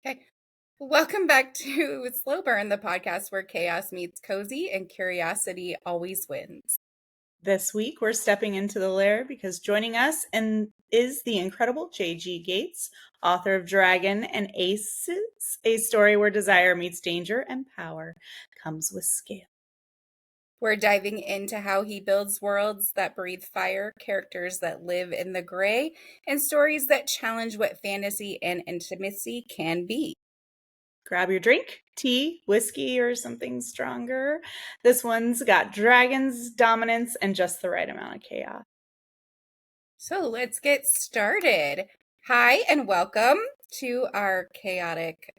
Okay. Welcome back to Slow Burn, the podcast where chaos meets cozy and curiosity always wins. This week, we're stepping into the lair because joining us is the incredible J.G. Gates, author of Dragon and Aces, a story where desire meets danger and power comes with scale. We're diving into how he builds worlds that breathe fire, characters that live in the gray, and stories that challenge what fantasy and intimacy can be. Grab your drink, tea, whiskey, or something stronger. This one's got dragons, dominance, and just the right amount of chaos. So let's get started. Hi, and welcome to our chaotic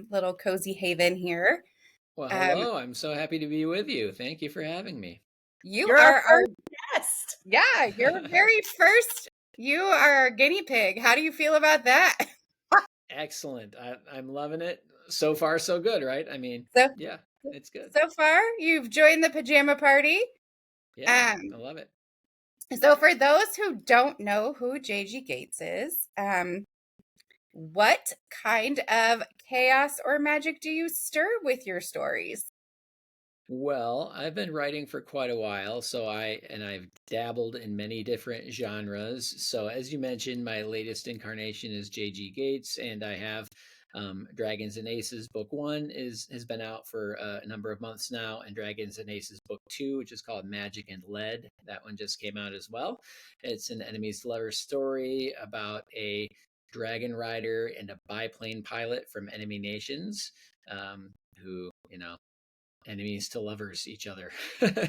little cozy haven here. Well, Um, hello. I'm so happy to be with you. Thank you for having me. you You're our are our first guest. Yeah, your very first. You are our guinea pig. How do you feel about that? Excellent. I'm loving it. So far, so good, right? I mean, So, yeah, it's good. so far, you've joined the pajama party. Yeah, Um, I love it. so for those who don't know who JG Gates is, what kind of chaos or magic do you stir with your stories? Well, I've been writing for quite a while, I've dabbled in many different genres. So as you mentioned, my latest incarnation is J.G. Gates, and I have Dragons and Aces book one has been out for a number of months now, and Dragons and Aces book two, which is called Magic and Lead, that one just came out as well. It's an enemies to lovers story about a dragon rider and a biplane pilot from enemy nations, who enemies to lovers each other.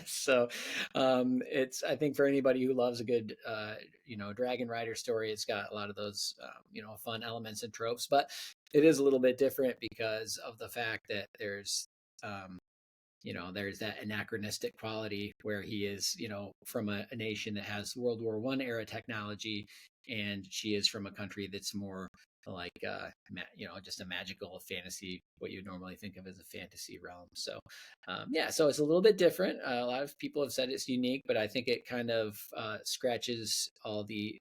So it's, I think, for anybody who loves a good dragon rider story, it's got a lot of those fun elements and tropes, but it is a little bit different because of the fact that um, there's that anachronistic quality where he is, from a nation that has World War I era technology, and she is from a country that's more like, just a magical fantasy, what you normally think of as a fantasy realm. So, yeah, so it's a little bit different. A lot of people have said it's unique, but I think it kind of scratches all the,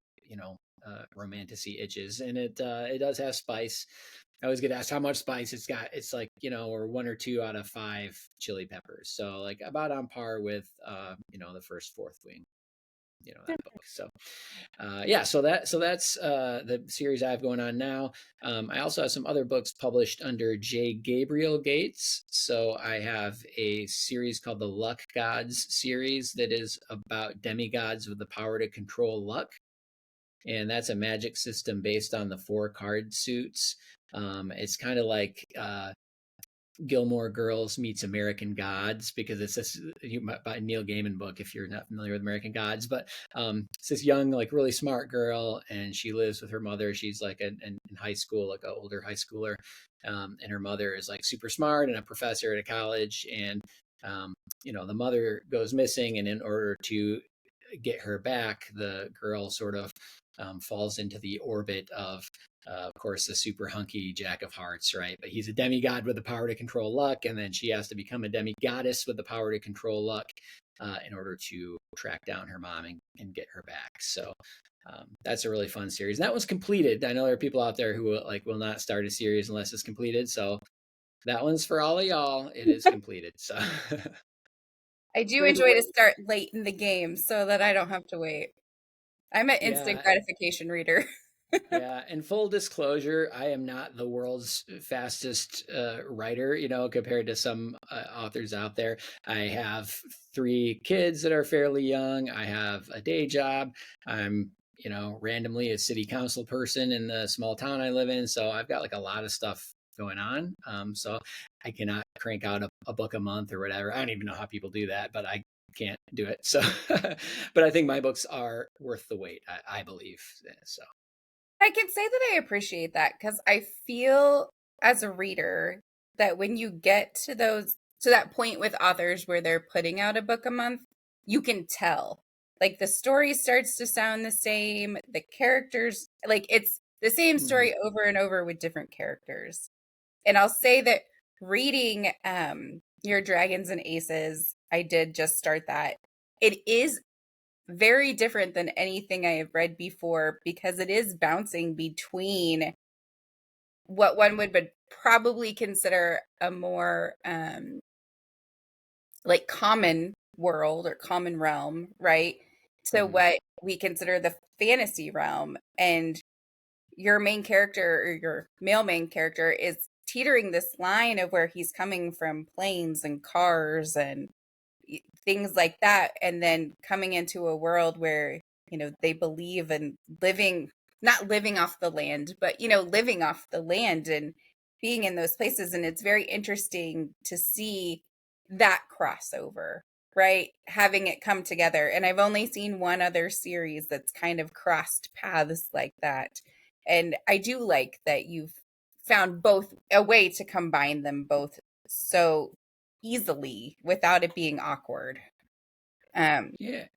romanticy itches, and it does have spice. I always get asked how much spice it's got. It's like, or one or two out of five chili peppers. So like about on par with, the first Fourth Wing, that book. So, yeah, so that's the series I have going on now. I also have some other books published under J. Gabriel Gates. So I have a series called the Luck Gods series that is about demigods with the power to control luck. And that's a magic system based on the 4 card suits. It's kind of like Gilmore Girls meets American Gods, because it's this by Neil Gaiman book, if you're not familiar with American Gods. But it's this young, like really smart girl, and she lives with her mother. She's like in high school, like an older high schooler, and her mother is like super smart and a professor at a college. And the mother goes missing, and in order to get her back, the girl sort of falls into the orbit of course, the super hunky Jack of Hearts, right? But he's a demigod with the power to control luck, and then she has to become a demigoddess with the power to control luck in order to track down her mom and get her back. So that's a really fun series. And that one's completed. I know there are people out there who will not start a series unless it's completed. So that one's for all of y'all. It is completed. So I do enjoy to start late in the game so that I don't have to wait. I'm an instant yeah, gratification reader. yeah, and full disclosure, I am not the world's fastest writer, compared to some authors out there. I have 3 kids that are fairly young. I have a day job. I'm, randomly a city council person in the small town I live in. So I've got like a lot of stuff going on. So I cannot crank out a book a month or whatever. I don't even know how people do that, but I can't do it. So, but I think my books are worth the wait, I believe. So. I can say that I appreciate that because I feel as a reader that when you get to that point with authors where they're putting out a book a month, you can tell. Like the story starts to sound the same, the characters, like it's the same story over and over with different characters. And I'll say that reading your Dragons and Aces, I did just start that. It is very different than anything I have read before because it is bouncing between what one would probably consider a more like common world or common realm, right? So Mhm. what we consider the fantasy realm, and your main character or your male main character is teetering this line of where he's coming from planes and cars and things like that, and then coming into a world where they believe in living, not living off the land, but living off the land and being in those places. And it's very interesting to see that crossover, right, having it come together. And I've only seen one other series that's kind of crossed paths like that, and I do like that you've found both a way to combine them both so easily without it being awkward. Um, Yeah.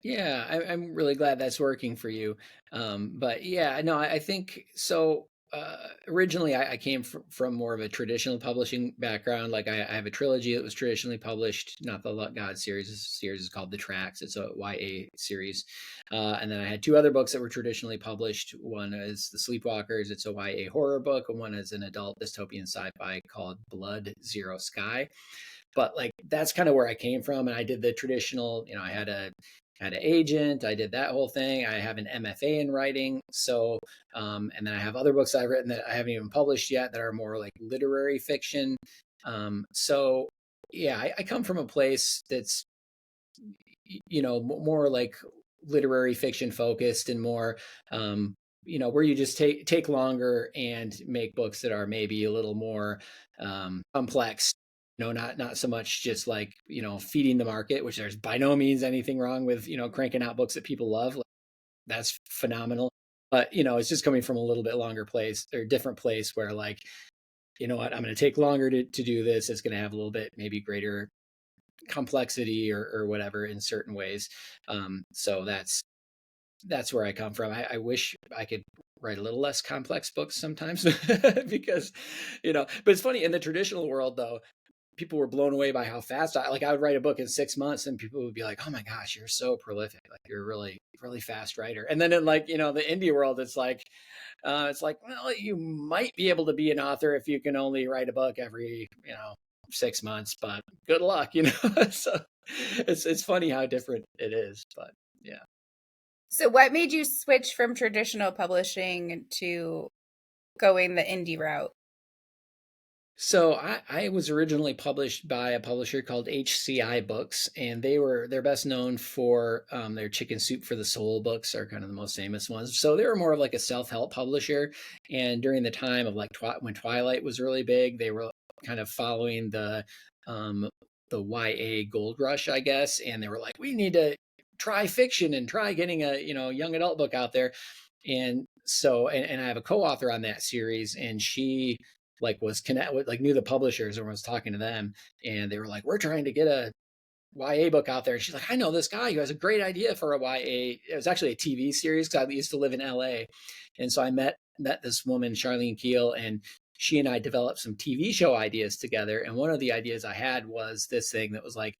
Yeah, I'm really glad that's working for you. But yeah, no, I think so. Originally, I came from more of a traditional publishing background. Like I have a trilogy that was traditionally published, not the Luck God series. This series is called The Tracks. It's a YA series. And then I had two other books that were traditionally published. One is The Sleepwalkers. It's a YA horror book. And one is an adult dystopian sci-fi called Blood Zero Sky. But like that's kind of where I came from, and I did the traditional. I had an agent. I did that whole thing. I have an MFA in writing. So, and then I have other books I've written that I haven't even published yet that are more like literary fiction. So yeah, I come from a place that's, more like literary fiction focused and more, where you just take longer and make books that are maybe a little more complex. Not so much just like feeding the market, which there's by no means anything wrong with cranking out books that people love. Like, that's phenomenal. But it's just coming from a little bit longer place or different place where like, you know what, I'm going to take longer to do this. It's going to have a little bit maybe greater complexity or whatever in certain ways. So that's where I come from. I wish I could write a little less complex books sometimes because, but it's funny in the traditional world though, people were blown away by how fast I would write a book in 6 months and people would be like, oh my gosh, you're so prolific. Like you're a really, really fast writer. And then in like, the indie world, it's like, well, you might be able to be an author if you can only write a book every, 6 months, but good luck, so it's funny how different it is, but yeah. so what made you switch from traditional publishing to going the indie route? So I was originally published by a publisher called HCI Books, and they're best known for their Chicken Soup for the Soul books are kind of the most famous ones. So they were more of like a self-help publisher. And during the time of like when Twilight was really big, they were kind of following the YA gold rush, I guess. And they were like, we need to try fiction and try getting a young adult book out there. And so and I have a co-author on that series, and she like was connect with like knew the publishers and was talking to them, and they were like, we're trying to get a YA book out there. And she's like, I know this guy who has a great idea for a YA. It was actually a TV series because I used to live in LA. And so I met this woman, Charlene Keel, and she and I developed some TV show ideas together. And one of the ideas I had was this thing that was like,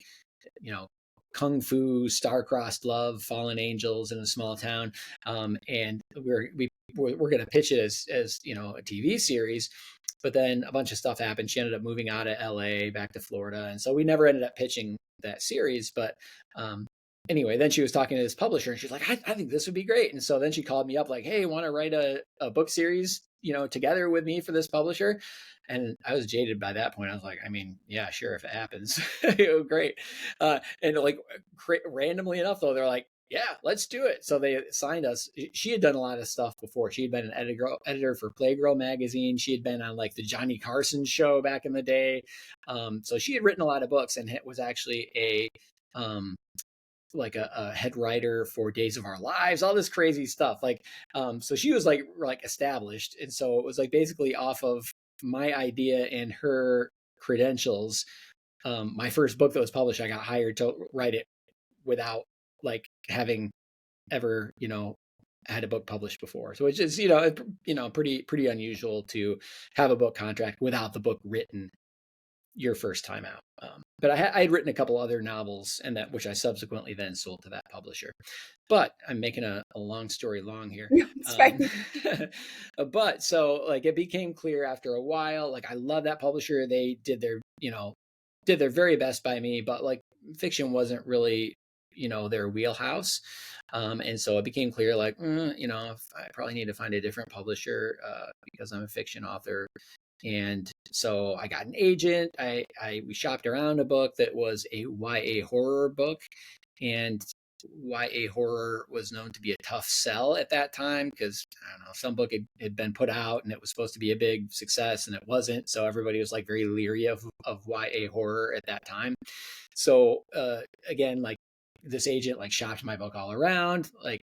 you know, kung fu, star-crossed love, fallen angels in a small town. And we're going to pitch it as a TV series. But then a bunch of stuff happened. She ended up moving out of LA back to Florida. And so we never ended up pitching that series. But anyway, then she was talking to this publisher and she's like, I think this would be great. And so then she called me up like, hey, want to write a book series, together with me for this publisher? And I was jaded by that point. I was like, I mean, yeah, sure, if it happens, great. And like randomly enough, though, they're like, yeah, let's do it. So they signed us. She had done a lot of stuff before. She had been an editor for Playgirl magazine. She had been on like the Johnny Carson show back in the day. So she had written a lot of books and it was actually a head writer for Days of Our Lives, all this crazy stuff. Like, so she was like established. And so it was like basically off of my idea and her credentials. My first book that was published, I got hired to write it without like having ever, had a book published before. So it's just, pretty unusual to have a book contract without the book written. your first time out. But I had written a couple other novels, and which I subsequently then sold to that publisher. But I'm making a long story long here. It's fine. But so like it became clear after a while, like I love that publisher. They did their very best by me, but like fiction wasn't really, their wheelhouse. And so it became clear, like, I probably need to find a different publisher because I'm a fiction author. And so I got an agent. We shopped around a book that was a YA horror book, and YA horror was known to be a tough sell at that time because I don't know, some book had been put out and it was supposed to be a big success and it wasn't. So everybody was like very leery of YA horror at that time. So again, like this agent like shopped my book all around, like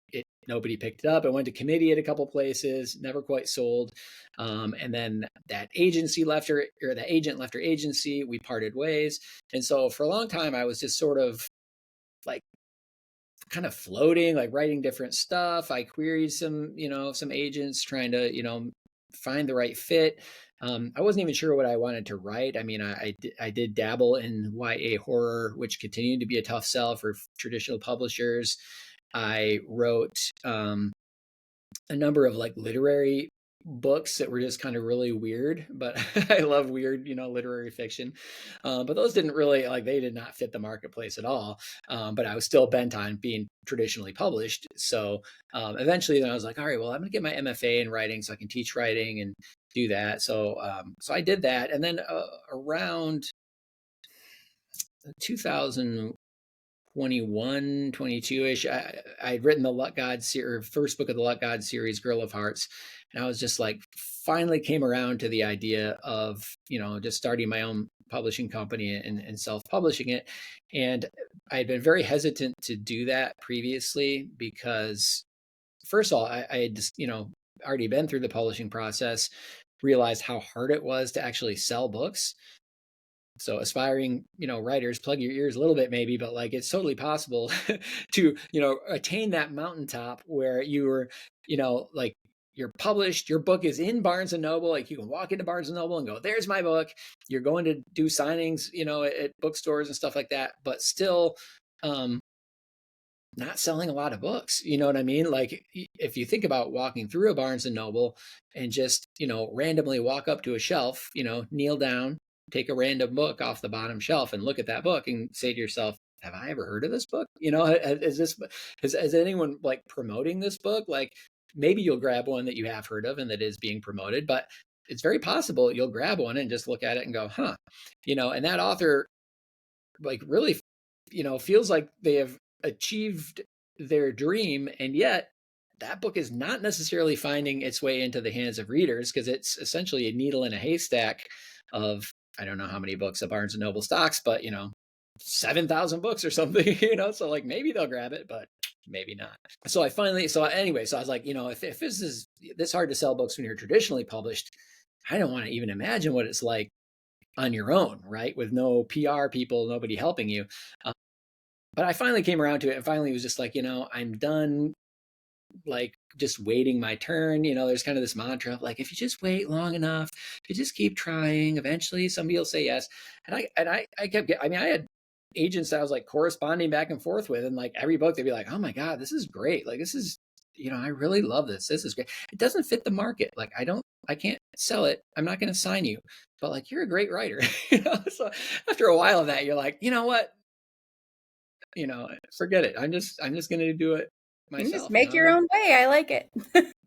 nobody picked it up. I went to committee at a couple places, never quite sold. And then that agency left her, or the agent left her agency. We parted ways. And so for a long time, I was just sort of like kind of floating, like writing different stuff. I queried some agents trying to, find the right fit. I wasn't even sure what I wanted to write. I mean, I did dabble in YA horror, which continued to be a tough sell for traditional publishers. I wrote a number of like literary books that were just kind of really weird, but I love weird, literary fiction. But those didn't really they did not fit the marketplace at all. But I was still bent on being traditionally published. So eventually then I was like, all right, well, I'm going to get my MFA in writing so I can teach writing and do that. So I did that. And then around 2021, 22-ish, I'd written the Luck God series, first book of the Luck God series, Girl of Hearts. And I was just like, finally came around to the idea of, just starting my own publishing company and self-publishing it. And I had been very hesitant to do that previously because first of all, I had just, already been through the publishing process, realized how hard it was to actually sell books. So aspiring, writers, plug your ears a little bit maybe, but like it's totally possible to, attain that mountaintop where you were, like you're published, your book is in Barnes and Noble. Like you can walk into Barnes and Noble and go, there's my book. You're going to do signings, at bookstores and stuff like that, but still not selling a lot of books. You know what I mean? Like if you think about walking through a Barnes and Noble and just, randomly walk up to a shelf, kneel down, take a random book off the bottom shelf and look at that book and say to yourself, have I ever heard of this book? Has anyone like promoting this book? Like maybe you'll grab one that you have heard of and that is being promoted, but it's very possible you'll grab one and just look at it and go, huh, and that author like really, feels like they have achieved their dream. And yet that book is not necessarily finding its way into the hands of readers because it's essentially a needle in a haystack of, I don't know how many books a Barnes and Noble stocks, but 7,000 books or something, so like maybe they'll grab it, but maybe not. So I was like, if this is this hard to sell books when you're traditionally published, I don't want to even imagine what it's like on your own, right? With no PR people, nobody helping you. But I finally came around to it and finally was just like, I'm done like just waiting my turn. There's kind of this mantra of like, if you just wait long enough, if you just keep trying, eventually somebody will say yes. And I kept I had agents that I was like corresponding back and forth with, and like every book they'd be like, oh my God, this is great. Like this is, I really love this. This is great. It doesn't fit the market. Like I can't sell it. I'm not going to sign you, but like, you're a great writer. So after a while of that, you're like, you know what? Forget it. I'm just going to do it You can myself. just make your own way. I like it.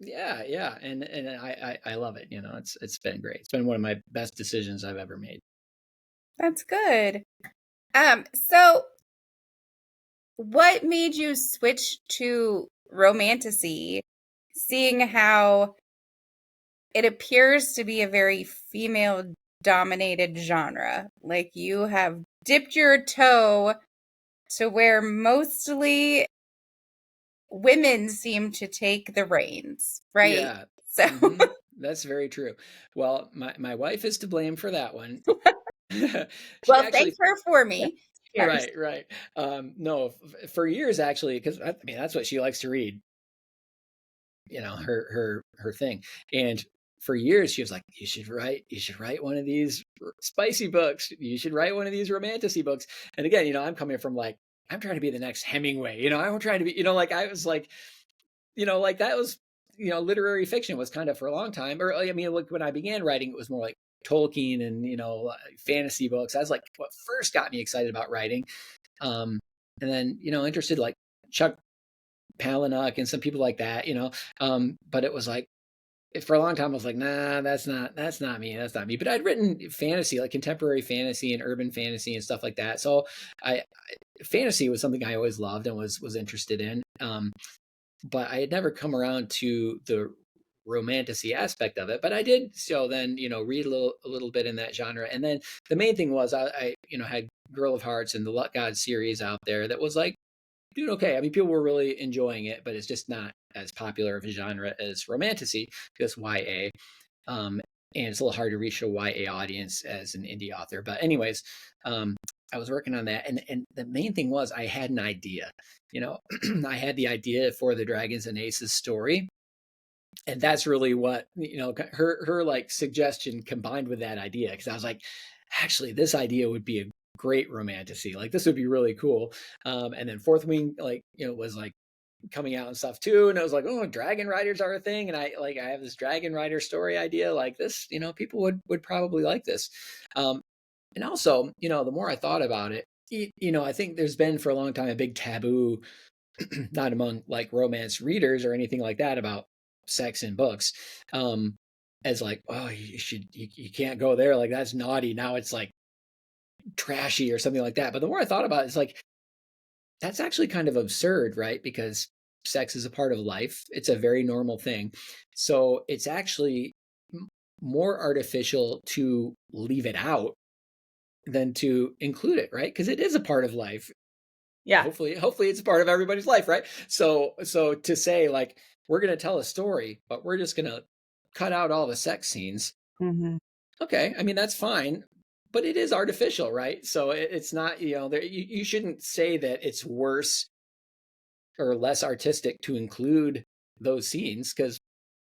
Yeah. And I love it. It's been great. It's been one of my best decisions I've ever made. That's good. So what made you switch to romantasy, seeing how it appears to be a very female dominated genre? Like you have dipped your toe to where mostly women seem to take the reins, right? Yeah. So That's very true. Well, my wife is to blame for that one. well, thank her for me. Right. No, for years actually, because that's what she likes to read. Her thing. And for years she was like, you should write one of these spicy books. You should write one of these romantasy books. And again, I'm coming from like, I'm trying to be the next Hemingway. I'm trying to be, like I was like, like that was, literary fiction was kind of for a long time. Or I mean, like when I began writing, it was more like Tolkien and, fantasy books. That's like what first got me excited about writing. And then, interested like Chuck Palahniuk and some people like that, but it was like, for a long time, I was like, nah, that's not me. That's not me. But I'd written fantasy, like contemporary fantasy and urban fantasy and stuff like that. So fantasy was something I always loved and was interested in. But I had never come around to the romantasy aspect of it. But I did. So then, read a little bit in that genre. And then the main thing was I had Girl of Hearts and the Luck God series out there that was like doing okay. I mean, people were really enjoying it, but it's just not as popular of a genre as romantasy, just YA. And it's a little hard to reach a YA audience as an indie author. But anyways, I was working on that. And the main thing was I had an idea, I had the idea for the Dragons and Aces story. And that's really what, her like suggestion combined with that idea. Cause I was like, actually, this idea would be a great romantasy. Like this would be really cool. And then Fourth Wing, like, was like coming out and stuff too. And it was like, oh, dragon riders are a thing. And I have this dragon rider story idea like this, people would probably like this. And also, the more I thought about it, I think there's been for a long time a big taboo, not among like romance readers or anything like that about sex in books. As like, oh, you can't go there. Like that's naughty. Now it's like trashy or something like that. But the more I thought about it, it's like, that's actually kind of absurd, right? Because sex is a part of life. It's a very normal thing. So it's actually more artificial to leave it out than to include it, right? Because it is a part of life. Yeah. Hopefully it's a part of everybody's life, right? So to say like, we're going to tell a story, but we're just going to cut out all the sex scenes. Mm-hmm. Okay. I mean, that's fine. But it is artificial, right? So it's not, you shouldn't say that it's worse or less artistic to include those scenes because,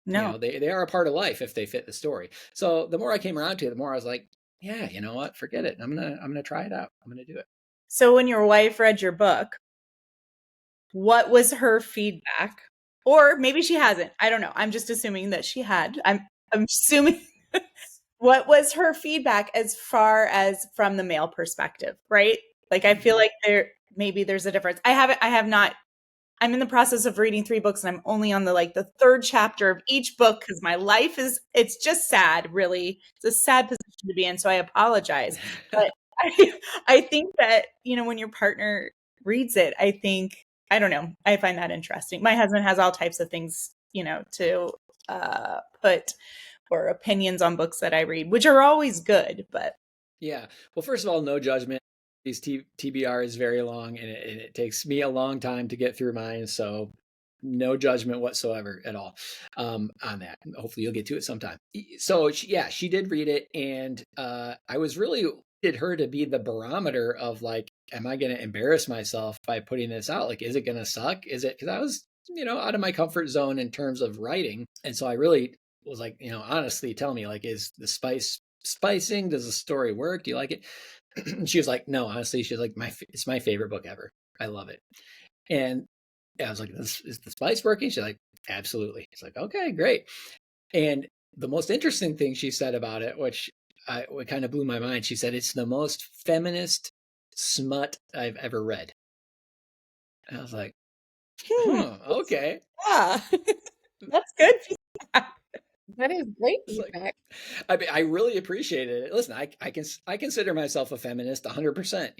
No. they are a part of life if they fit the story. So the more I came around to it, the more I was like, yeah, you know what? Forget it. I'm gonna try it out. I'm gonna do it. So when your wife read your book, what was her feedback? Or maybe she hasn't. I don't know. I'm just assuming that she had. I'm assuming. What was her feedback as far as from the male perspective, right? Like I feel like there's a difference. I have not. I'm in the process of reading 3 books and I'm only on the third chapter of each book because my life it's just sad, really. It's a sad position to be in, so I apologize. But I think that, when your partner reads it, I don't know, I find that interesting. My husband has all types of things, to put or opinions on books that I read, which are always good, but yeah. Well, first of all, no judgment. These TBR is very long and it takes me a long time to get through mine. So no judgment whatsoever at all on that. Hopefully you'll get to it sometime. So she did read it. And I was really wanted her to be the barometer of like, am I going to embarrass myself by putting this out? Like, is it going to suck? Is it, because I was, out of my comfort zone in terms of writing. And so I really was like, honestly, tell me, like, is the spicing? Does the story work? Do you like it? She was like, no, honestly, she's like, it's my favorite book ever. I love it. And I was like, is the spice working? She's like, absolutely. It's like, okay, great. And the most interesting thing she said about it, which kind of blew my mind, she said, it's the most feminist smut I've ever read. And I was like, okay. Yeah, that's good feedback. That is great Like, feedback. I mean, I really appreciated it. Listen, I consider myself a feminist 100%,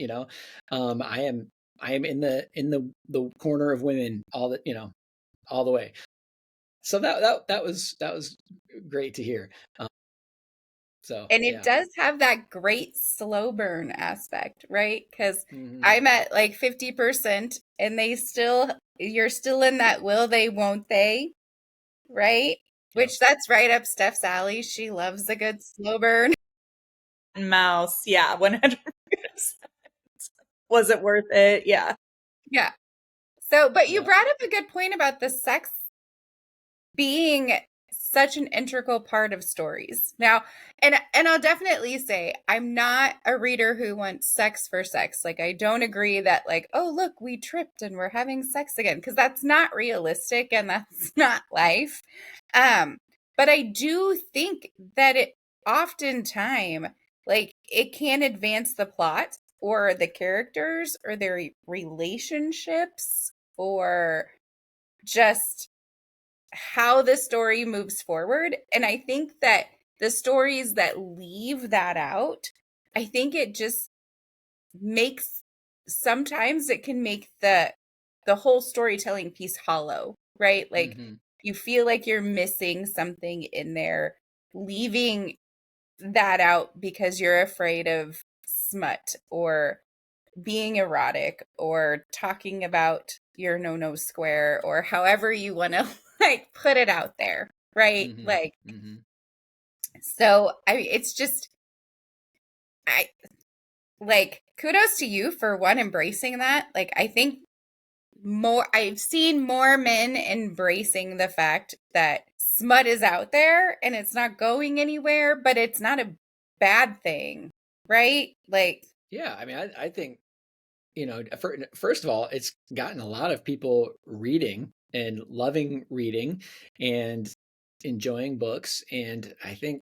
I am in the corner of women all the way. So that was great to hear. And it does have that great slow burn aspect, right? Because Mm-hmm. I'm at like 50% and you're still in that will they, won't they, right? Which that's right up Steph's alley. She loves a good slow burn. Mouse, yeah, 100%. Was it worth it? Yeah. Yeah. So, but you brought up a good point about the sex being such an integral part of stories. Now, and I'll definitely say I'm not a reader who wants sex for sex. Like I don't agree that like, oh, look, we tripped and we're having sex again, because that's not realistic and that's not life. But I do think that it oftentimes like it can advance the plot or the characters or their relationships or just how the story moves forward. And I think that the stories that leave that out, I think it just makes, sometimes it can make the whole storytelling piece hollow, right? Like you feel like you're missing something in there, leaving that out because you're afraid of smut or being erotic or talking about your no square or however you want to like put it out there, right? Like so I mean, it's just I like kudos to you for one embracing that. Like I think more I've seen more men embracing the fact that smut is out there and it's not going anywhere, but it's not a bad thing, right? Like yeah, I mean, I think, first of all, it's gotten a lot of people reading and loving reading and enjoying books, and I think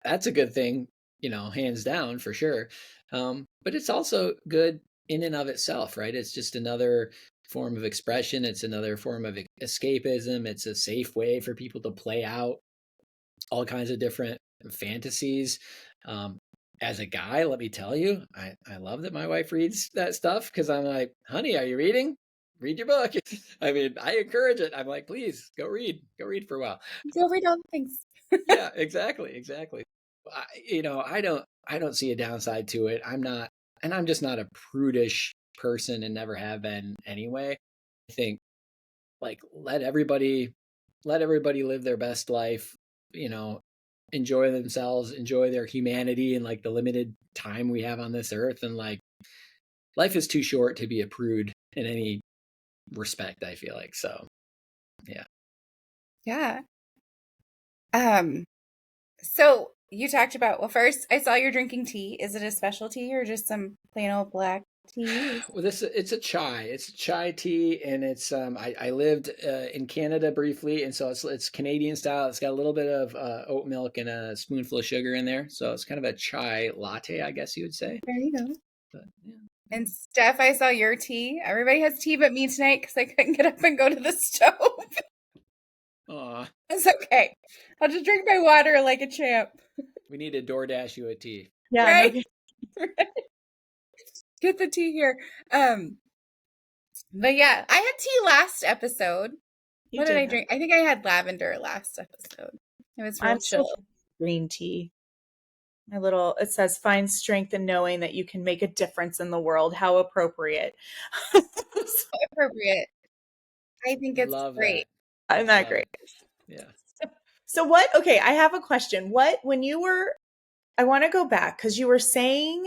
that's a good thing, hands down for sure. But it's also good in and of itself, right? It's just another form of expression. It's another form of escapism. It's a safe way for people to play out all kinds of different fantasies. As a guy, let me tell you, I love that my wife reads that stuff because I'm like, honey, are you reading? Read your book. I mean, I encourage it. I'm like, please go read for a while. go read all the things. Yeah, exactly. I don't see a downside to it. I'm just not a prudish person and never have been anyway. I think like let everybody live their best life, enjoy themselves, enjoy their humanity and like the limited time we have on this earth. And like life is too short to be a prude in any respect, I feel like. So yeah. Yeah. So you talked about, well, first I saw you're drinking tea. Is it a specialty or just some plain old black tea? Well, it's a chai. It's a chai tea, and it's I lived in Canada briefly, and so it's Canadian style. It's got a little bit of oat milk and a spoonful of sugar in there, so it's kind of a chai latte, I guess you would say. There you go. But yeah. And Steph, I saw your tea. Everybody has tea but me tonight because I couldn't get up and go to the stove. Aw, It's okay. I'll just drink my water like a champ. we need to DoorDash you a tea. Yeah, Right? no, Get the tea here. But yeah, I had tea last episode. you What did did I have- drink? I think I had lavender last episode. It was real I'm still chill. green tea. It says find strength in knowing that you can make a difference in the world. How appropriate. Appropriate. I think it's Love great. that. Isn't that Love great? it. Yeah. So okay, I have a question. I want to go back because you were saying,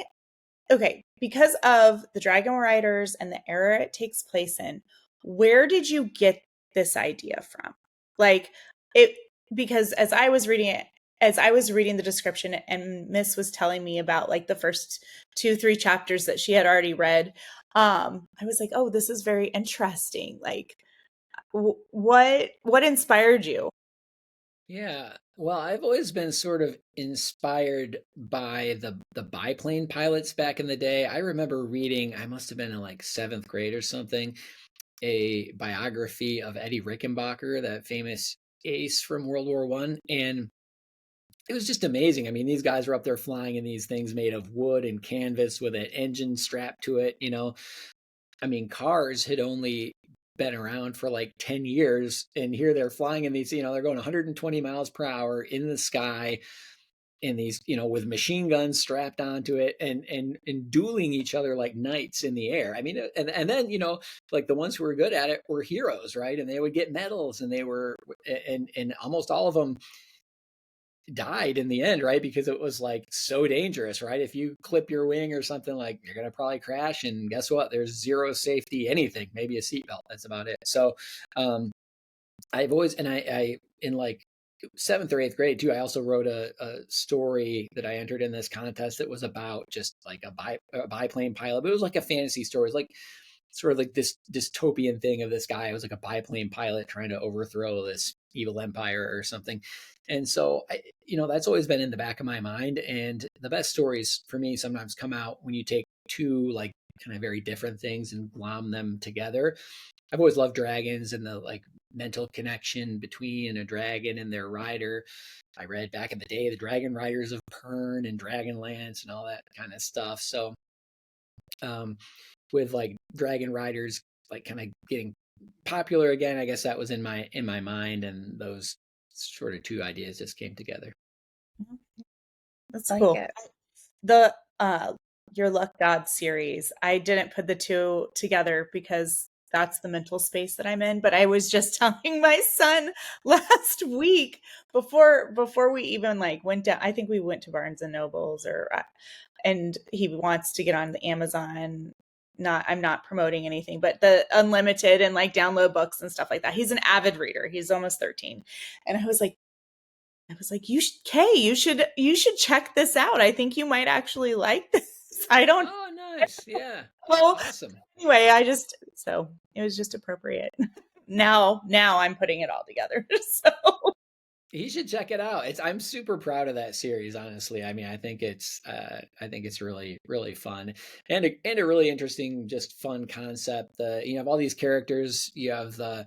okay, because of the Dragon Riders and the era it takes place in, where did you get this idea from? Like it, because as I was reading the description and Miss was telling me about like the first 2-3 chapters that she had already read, I was like, oh, this is very interesting. Like, what inspired you? Yeah. Well, I've always been sort of inspired by the biplane pilots back in the day. I remember reading, I must have been in like 7th grade or something, a biography of Eddie Rickenbacker, that famous ace from World War One, and it was just amazing. I mean, these guys were up there flying in these things made of wood and canvas with an engine strapped to it. I mean, cars had only been around for like 10 years, and here they're flying in these, they're going 120 miles per hour in the sky in these, with machine guns strapped onto it, and dueling each other like knights in the air. I mean, and then, like the ones who were good at it were heroes, right? And they would get medals, and and almost all of them died in the end, right? Because it was like so dangerous, right? If you clip your wing or something, like you're going to probably crash, and guess what? There's zero safety, anything, maybe a seatbelt. That's about it. So, I've always, and I in like 7th or 8th grade too. I also wrote a story that I entered in this contest that was about just like a biplane pilot, but it was like a fantasy story. It was like sort of like this dystopian thing of this guy who was like a biplane pilot trying to overthrow this evil empire or something. And so that's always been in the back of my mind. And the best stories for me sometimes come out when you take two like kind of very different things and glom them together. I've always loved dragons and the like mental connection between a dragon and their rider. I read back in the day the Dragon Riders of Pern and Dragonlance and all that kind of stuff. So with like Dragon Riders like kind of getting popular again, I guess that was in my mind, and those sort of two ideas just came together. That's Like cool. it. The Your Luck God series, I didn't put the two together because that's the mental space that I'm in. But I was just telling my son last week before we even like went down. I think we went to Barnes and Nobles and he wants to get on the Amazon. I'm not promoting anything, but the unlimited and like download books and stuff like that. He's an avid reader. He's almost 13. And I was like, you should check this out. I think you might actually like this. I don't Oh, nice. Yeah. know. Awesome. Anyway, so it was just appropriate. Now I'm putting it all together. So You should check it out. I'm super proud of that series, honestly. I mean, I think it's really, really fun and a really interesting, just fun concept. You have all these characters. You have the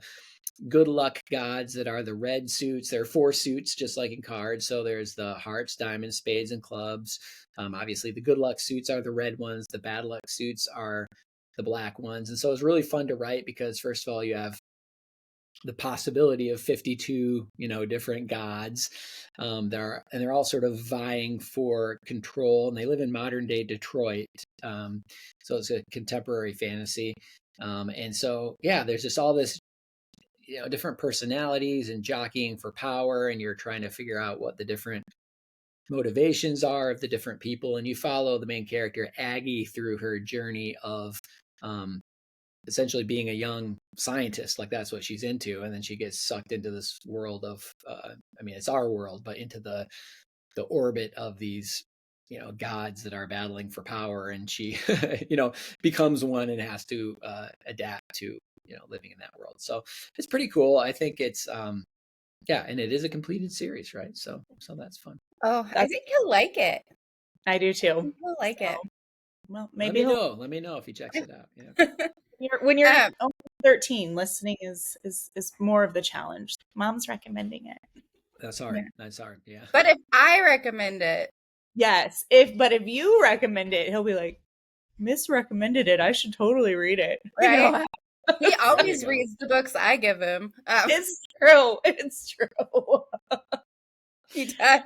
good luck gods that are the red suits. There are 4 suits, just like in cards. So there's the hearts, diamonds, spades, and clubs. Obviously, the good luck suits are the red ones. The bad luck suits are the black ones. And so it's really fun to write because, first of all, you have the possibility of 52 different gods. They're all sort of vying for control, and they live in modern day Detroit. So it's a contemporary fantasy. And so there's just all this different personalities and jockeying for power, and you're trying to figure out what the different motivations are of the different people, and you follow the main character Aggie through her journey of essentially being a young scientist. Like that's what she's into, and then she gets sucked into this world of it's our world, but into the orbit of these gods that are battling for power, and she becomes one and has to adapt to living in that world. So it's pretty cool. I think it's and it is a completed series, right? So that's fun. Oh, I think he'll like it. I do I too. think he'll like it. Well, Let maybe me know if he checks it out. Yeah. when you're only 13, listening is more of the challenge. Mom's recommending it. That's hard. Yeah. That's hard. Yeah. But if I recommend it. Yes. If you recommend it, he'll be like, Miss recommended it. I should totally read it. Right. He always reads the books I give him. It's true. It's true. He does.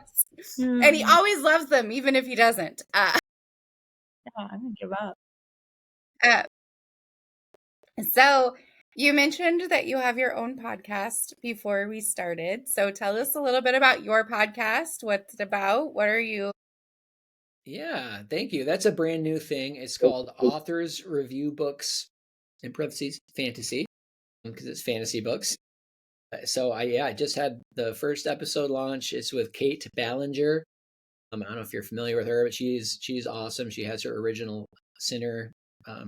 And he always loves them, even if he doesn't. I'm going to give up. So you mentioned that you have your own podcast before we started. So tell us a little bit about your podcast. What's it about? What are you? Yeah, thank you. That's a brand new thing. It's called Authors Review Books, in parentheses, fantasy, because it's fantasy books. So I just had the first episode launch. It's with Kate Ballinger. I don't know if you're familiar with her, but she's awesome. She has her original Sinner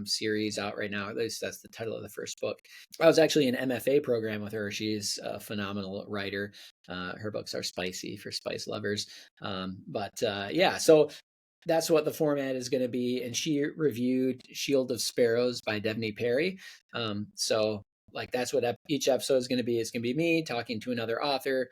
series out right now. At least that's the title of the first book. I was actually in an MFA program with her. She's a phenomenal writer. Her books are spicy for spice lovers. So that's what the format is going to be. And she reviewed Shield of Sparrows by Devney Perry. So like that's what each episode is going to be. It's going to be me talking to another author.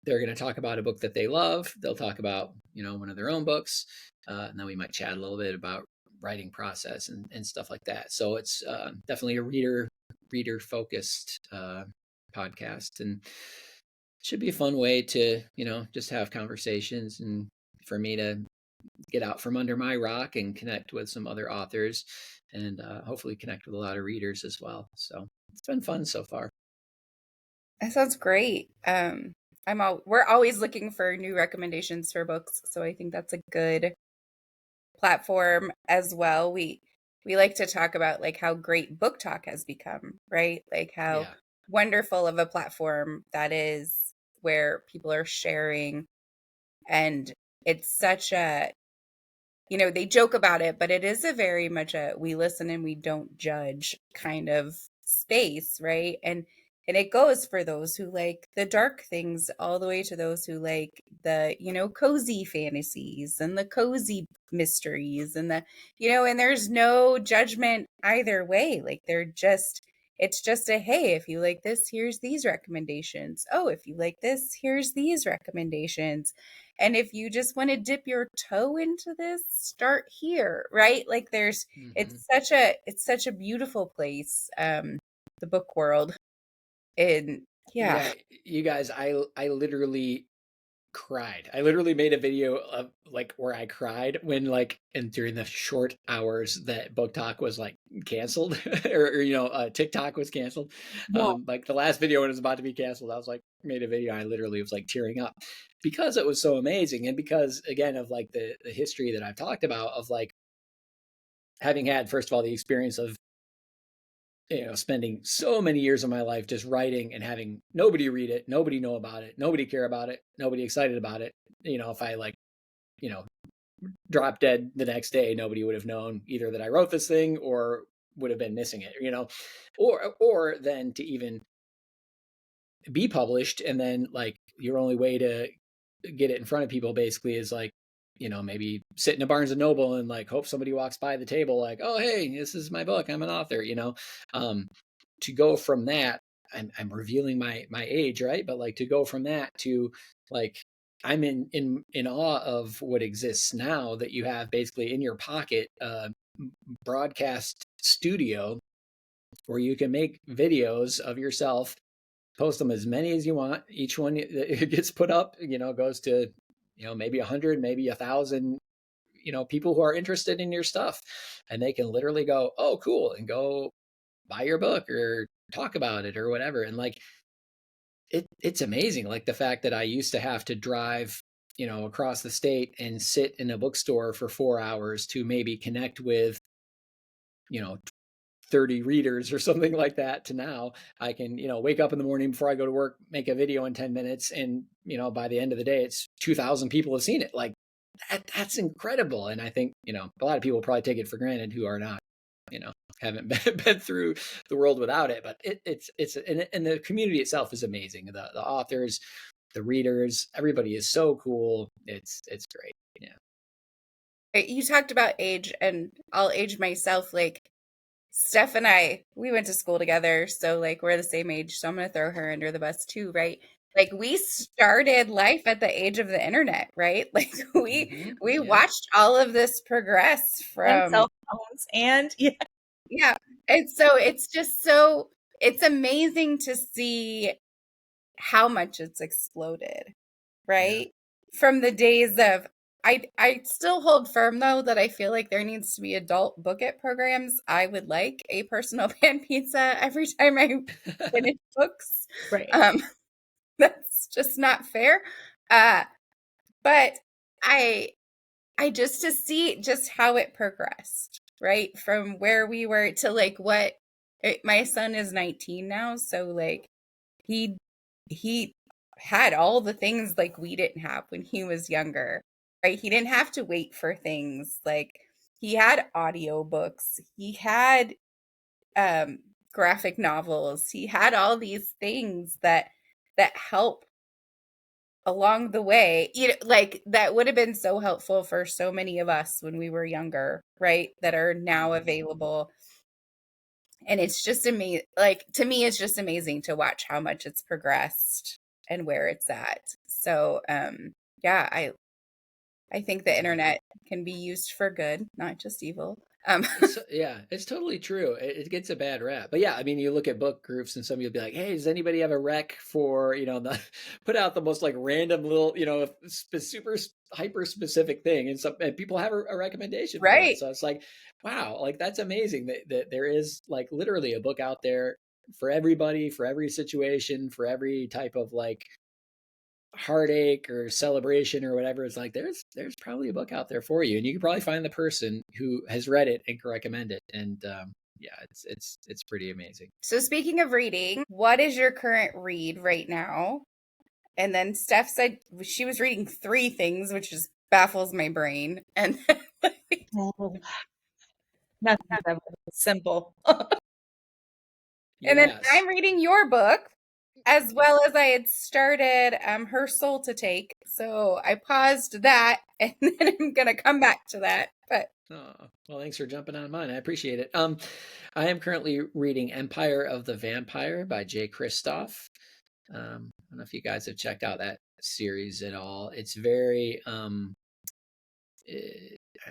They're going to talk about a book that they love. They'll talk about, one of their own books. And then we might chat a little bit about writing process and stuff like that. So it's definitely a reader focused podcast, and it should be a fun way to, just have conversations and for me to get out from under my rock and connect with some other authors and hopefully connect with a lot of readers as well. So it's been fun so far. That sounds great. We're always looking for new recommendations for books, so I think that's a good platform as well. We like to talk about like how great Book Talk has become, right? Like how wonderful of a platform that is where people are sharing, and it's such a, they joke about it, but it is a very much a we listen and we don't judge kind of space, right? And it goes for those who like the dark things all the way to those who like the, cozy fantasies and the cozy mysteries and and there's no judgment either way. Like it's just a, hey, if you like this, here's these recommendations. Oh, if you like this, here's these recommendations. And if you just want to dip your toe into this, start here, right? Like it's such a beautiful place, the book world. And yeah. Yeah, you guys, I literally cried. I literally made a video of like where I cried when like and during the short hours that Book Talk was like canceled or TikTok was canceled. Yeah. Like the last video when it was about to be canceled, I was like made a video. I literally was like tearing up because it was so amazing, and because again of like the history that I've talked about of like having had first of all the experience of spending so many years of my life just writing and having nobody read it, nobody know about it, nobody care about it, nobody excited about it. If I like, you know, drop dead the next day, nobody would have known either that I wrote this thing or would have been missing it, or then to even be published. And then like your only way to get it in front of people basically is like, maybe sit in a Barnes and Noble and like hope somebody walks by the table like, oh, hey, this is my book. I'm an author, to go from that, I'm revealing my age, right? But like to go from that to like, I'm in awe of what exists now that you have basically in your pocket, broadcast studio where you can make videos of yourself, post them as many as you want. Each one that gets put up, goes to, maybe 100, maybe 1,000, people who are interested in your stuff, and they can literally go, oh, cool, and go buy your book or talk about it or whatever. And like, it's amazing. Like the fact that I used to have to drive, across the state and sit in a bookstore for 4 hours to maybe connect with, you know, 30 readers or something like that, to now I can, wake up in the morning before I go to work, make a video in 10 minutes. And, by the end of the day, it's 2,000 people have seen it. Like that's incredible. And I think, a lot of people probably take it for granted who are not, haven't been through the world without it. But it's and the community itself is amazing. The authors, the readers, everybody is so cool. It's great. Yeah. You talked about age, and I'll age myself. Like Steph and I, we went to school together, so like we're the same age, so I'm gonna throw her under the bus too, right? Like we started life at the age of the internet, right? Like we Yeah. watched all of this progress And from cell phones and yeah. And so it's amazing to see how much it's exploded, right? From the days of I still hold firm though that I feel like there needs to be adult book it programs. I would like a personal pan pizza every time I finish books. right. That's just not fair. But I just to see just how it progressed, right? From where we were to like my son is 19 now, so like he had all the things like we didn't have when he was younger, right? He didn't have to wait for things. Like he had audiobooks, he had graphic novels, he had all these things that help along the way, like that would have been so helpful for so many of us when we were younger, right? That are now available. And it's just amazing. Like to me, it's just amazing to watch how much it's progressed and where it's at. So, yeah, I think the internet can be used for good, not just evil. Yeah, it's totally true. It gets a bad rap, but yeah, I mean, you look at book groups, and somebody will be like, "Hey, does anybody have a rec for the put out the most like random little super hyper specific thing?" And people have a recommendation for Right. it. So it's like, wow, like that's amazing that there is like literally a book out there for everybody, for every situation, for every type of like heartache or celebration or whatever. It's like there's probably a book out there for you, and you can probably find the person who has read it and can recommend it. And yeah, it's pretty amazing. So speaking of reading, what is your current read right now? And then Steph said she was reading 3 things, which just baffles my brain. And Oh, nothing's ever simple. and then Yes. I'm reading your book, as well as I had started Her Soul to Take. So I paused that, and then I'm gonna come back to that. But Oh, well, thanks for jumping on mine. I appreciate it. I am currently reading Empire of the Vampire by Jay Kristoff. I don't know if you guys have checked out that series at all. It's very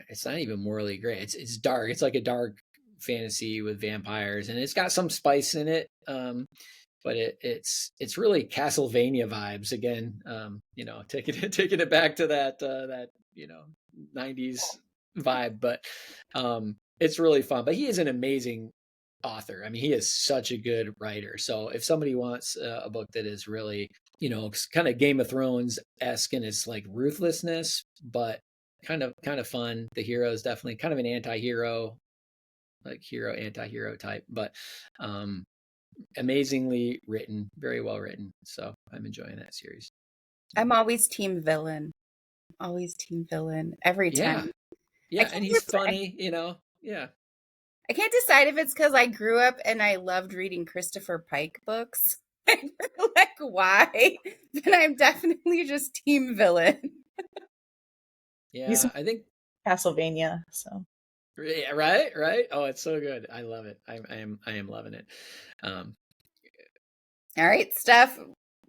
it's not even morally gray. It's dark. It's like a dark fantasy with vampires, and it's got some spice in it. But it's really Castlevania vibes again. Taking it back to that 90s vibe, but it's really fun. But he is an amazing author. I mean, he is such a good writer. So if somebody wants a book that is really, kind of Game of Thrones esque in its like ruthlessness, but kind of fun. The hero is definitely kind of an anti-hero, like hero anti-hero type, but amazingly written, very well written. So I'm enjoying that series. I'm always team villain. Always team villain every Yeah. time. Yeah, and he's funny, Yeah. I can't decide if it's because I grew up and I loved reading Christopher Pike books. Like why? But I'm definitely just team villain. He's Yeah, I think Castlevania, so yeah, right. Oh, it's so good. I love it. I am loving it. Um, All right, Steph,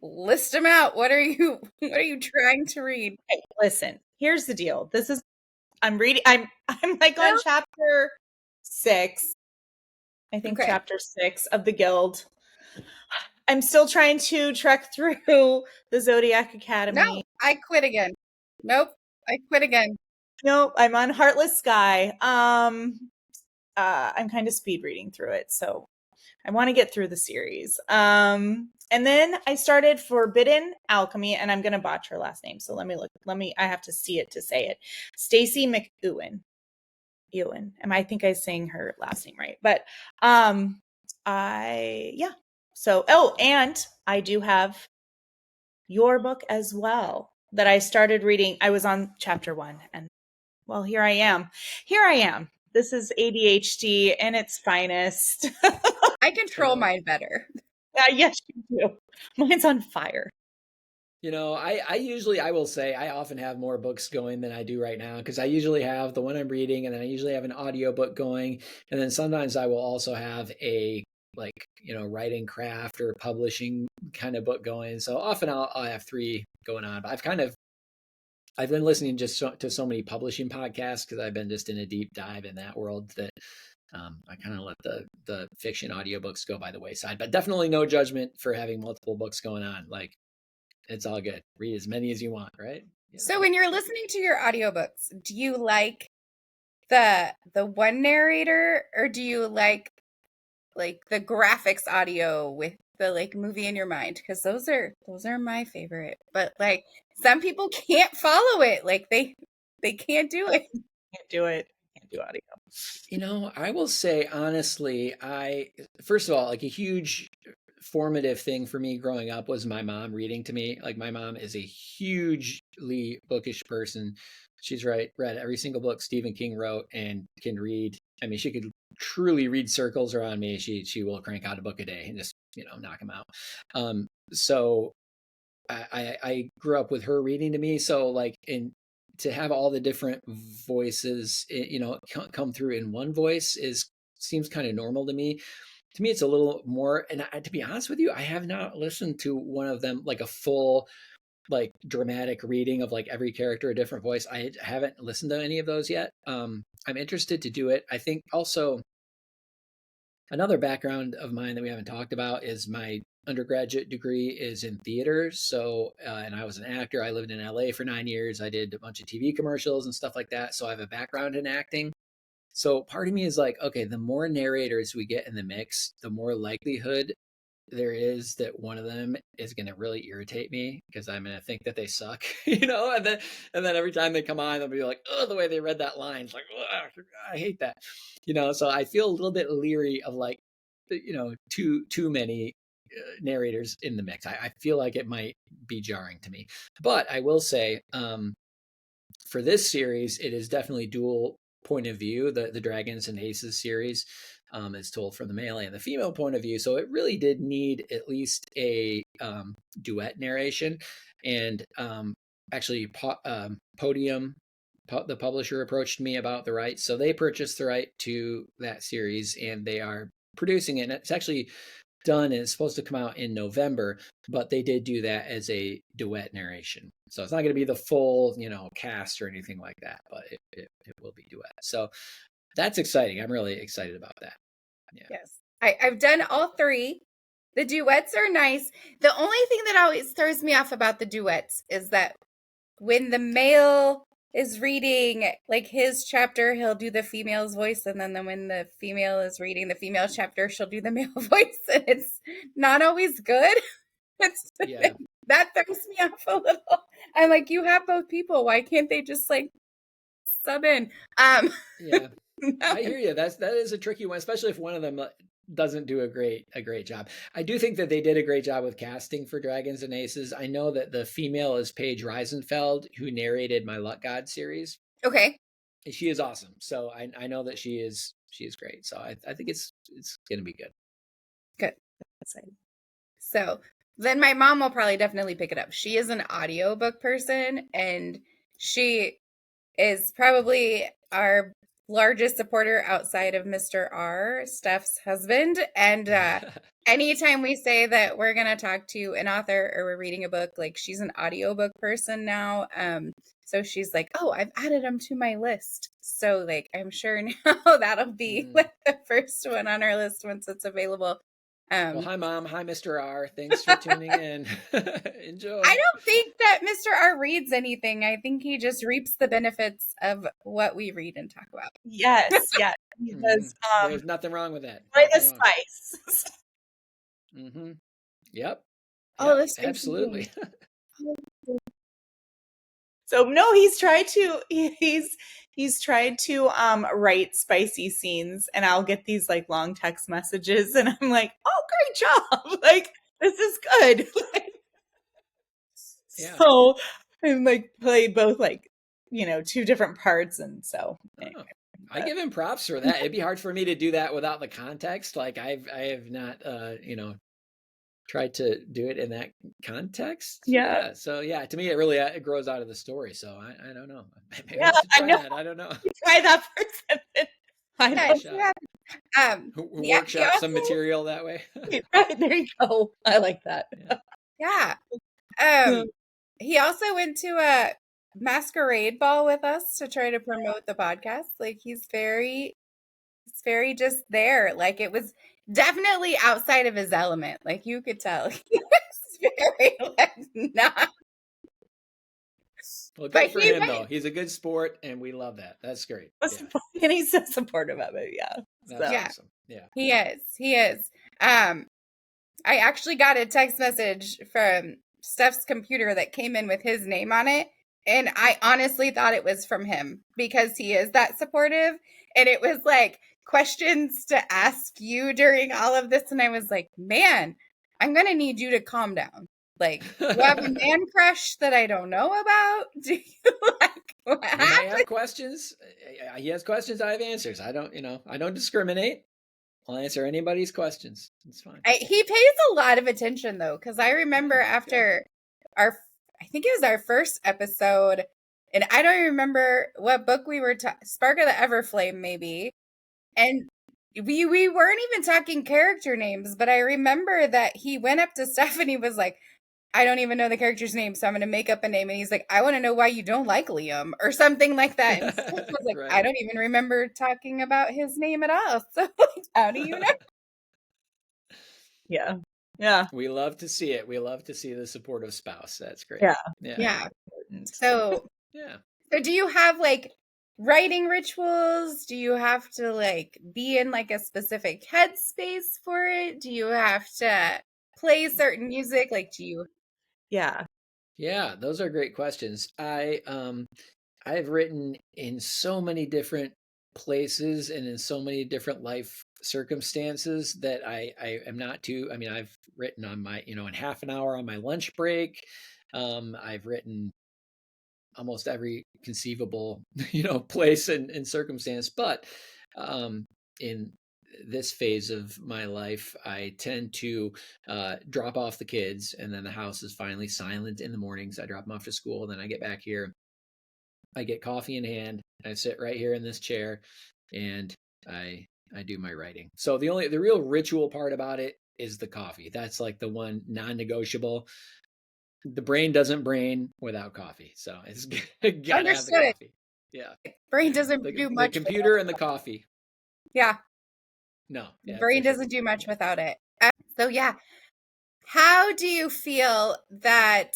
list them out. What are you trying to read? hey, listen, here's the deal. I'm reading I'm like on chapter 6. I think Okay. chapter 6 of the Guild. I'm still trying to trek through the Zodiac Academy. No, I quit again. Nope, I quit again. Nope, I'm on Heartless Sky. I'm kind of speed reading through it, so I want to get through the series. And then I started Forbidden Alchemy, and I'm gonna botch her last name. So let me look. I have to see it to say it. Stacy McEwen. I think I sang her last name right. But yeah. So and I do have your book as well that I started reading. I was on chapter 1, and well, here I am. This is ADHD in its finest. I control mine better. Yes, you do. Mine's on fire. I will say I often have more books going than I do right now because I usually have the one I'm reading and then I usually have an audiobook going. And then sometimes I will also have a writing craft or publishing kind of book going. So often I'll have 3 going on. But I've been listening to so many publishing podcasts because I've been just in a deep dive in that world that I kind of let the fiction audiobooks go by the wayside. But definitely no judgment for having multiple books going on. Like, it's all good. Read as many as you want, right? Yeah. So when you're listening to your audiobooks, do you like the one narrator, or do you like the graphics audio with the like movie in your mind? Because those are my favorite. But like some people can't follow it. Like they can't do it. Can't do it. Can't do audio. I will say honestly, first of all, like a huge formative thing for me growing up was my mom reading to me. Like my mom is a hugely bookish person. She's read every single book Stephen King wrote and can read. I mean, she could truly read circles around me. She will crank out a book a day and just knock them out. So I grew up with her reading to me. So like to have all the different voices, come through in one voice seems kind of normal to me. To me, it's a little more, and to be honest with you, I have not listened to one of them like a full, like dramatic reading of like every character a different voice. I haven't listened to any of those yet. I'm interested to do it. I think also another background of mine that we haven't talked about is my undergraduate degree is in theater. So, and I was an actor. I lived in LA for 9 years. I did a bunch of TV commercials and stuff like that. So I have a background in acting. So part of me is like, okay, the more narrators we get in the mix, the more likelihood there is that one of them is going to really irritate me because I'm going to think that they suck, and then every time they come on, they'll be like, oh, the way they read that line, it's like, oh, I hate that, so I feel a little bit leery of like, too many narrators in the mix. I feel like it might be jarring to me. But I will say, for this series, it is definitely dual point of view. The Dragons and Aces series is told from the male and the female point of view. So it really did need at least a duet narration. And actually, Podium, the publisher, approached me about the rights. So they purchased the right to that series, and they are producing it. And it's actually done, and it's supposed to come out in November, but they did do that as a duet narration. So it's not going to be the full, cast or anything like that, but it will be duet. So that's exciting. I'm really excited about that. Yeah. Yes. I've done all three. The duets are nice. The only thing that always throws me off about the duets is that when the male is reading like his chapter, he'll do the female's voice, and then when the female is reading the female chapter, she'll do the male voice, and it's not always good. Yeah. That throws me off a little. I'm like, you have both people. Why can't they just like sub in? Yeah. I hear you. That is a tricky one, especially if one of them doesn't do a great job. I do think that they did a great job with casting for Dragons and Aces. I know that the female is Paige Reisenfeld, who narrated my Luck God series. Okay. And she is awesome. So I know that she is great. So I think it's gonna be good. Good. So then my mom will probably definitely pick it up. She is an audiobook person, and she is probably our largest supporter outside of Mr. R, Steph's husband. And anytime we say that we're going to talk to an author or we're reading a book, like she's an audiobook person now. So she's like, oh, I've added them to my list. So like, I'm sure now that'll be like the first one on our list once it's available. Well, hi, Mom. Hi, Mr. R. Thanks for tuning in. Enjoy. I don't think that Mr. R reads anything. I think he just reaps the benefits of what we read and talk about. Yes, yeah. He does. There's nothing wrong with that. By the spice. Mm-hmm. Yep. Oh, this absolutely. So no, he's tried to write spicy scenes, and I'll get these like long text messages, and I'm like, oh, great job! Like, this is good. Yeah. So I'm like play both like two different parts, and so anyway. I give him props for that. It'd be hard for me to do that without the context. Like I have not tried to do it in that context. Yeah. So yeah, to me it really it grows out of the story. So I don't know. Maybe yeah, I know. That. I don't know. Try that person. Workshop some material that way. Right, there you go. I like that. Yeah. He also went to a masquerade ball with us to try to promote the podcast. Like he's very just there. Like it was definitely outside of his element. Like you could tell he was very like not. Well, good for him though. He's a good sport, and we love that. That's great. And he's so supportive of it. Yeah. That's awesome. Yeah. He is. I actually got a text message from Steph's computer that came in with his name on it. And I honestly thought it was from him because he is that supportive. And it was like questions to ask you during all of this. And I was like, man, I'm going to need you to calm down. Like, do you have a man crush that I don't know about? Do you like what I have questions? He has questions. I have answers. I don't discriminate. I'll answer anybody's questions. It's fine. He pays a lot of attention though, because I remember after I think it was our first episode, and I don't remember what book we were Spark of the Everflame maybe, and we weren't even talking character names, but I remember that he went up to Steph and he was like, I don't even know the character's name, so I'm going to make up a name. And he's like, I want to know why you don't like Liam or something like that. And Steph was like, right. I don't even remember talking about his name at all. So how do you know? Yeah. Yeah. We love to see it. We love to see the supportive spouse. That's great. Yeah. So, So do you have like writing rituals? Do you have to like be in like a specific headspace for it? Do you have to play certain music? Like, do you? Yeah, those are great questions. I've written in so many different places and in so many different life circumstances that I am not too, I mean, I've written on my, in half an hour on my lunch break. I've written almost every conceivable, place and circumstance. But in this phase of my life, I tend to drop off the kids, and then the house is finally silent in the mornings. I drop them off to school, and then I get back here. I get coffee in hand. I sit right here in this chair, and I do my writing. So the real ritual part about it is the coffee. That's like the one non-negotiable. The brain doesn't brain without coffee. So it's gotta have the Understood. coffee. Yeah. Brain doesn't do The much. computer and the coffee. Yeah. No. Yeah, Brain for sure. doesn't do much without it. So yeah. How do you feel that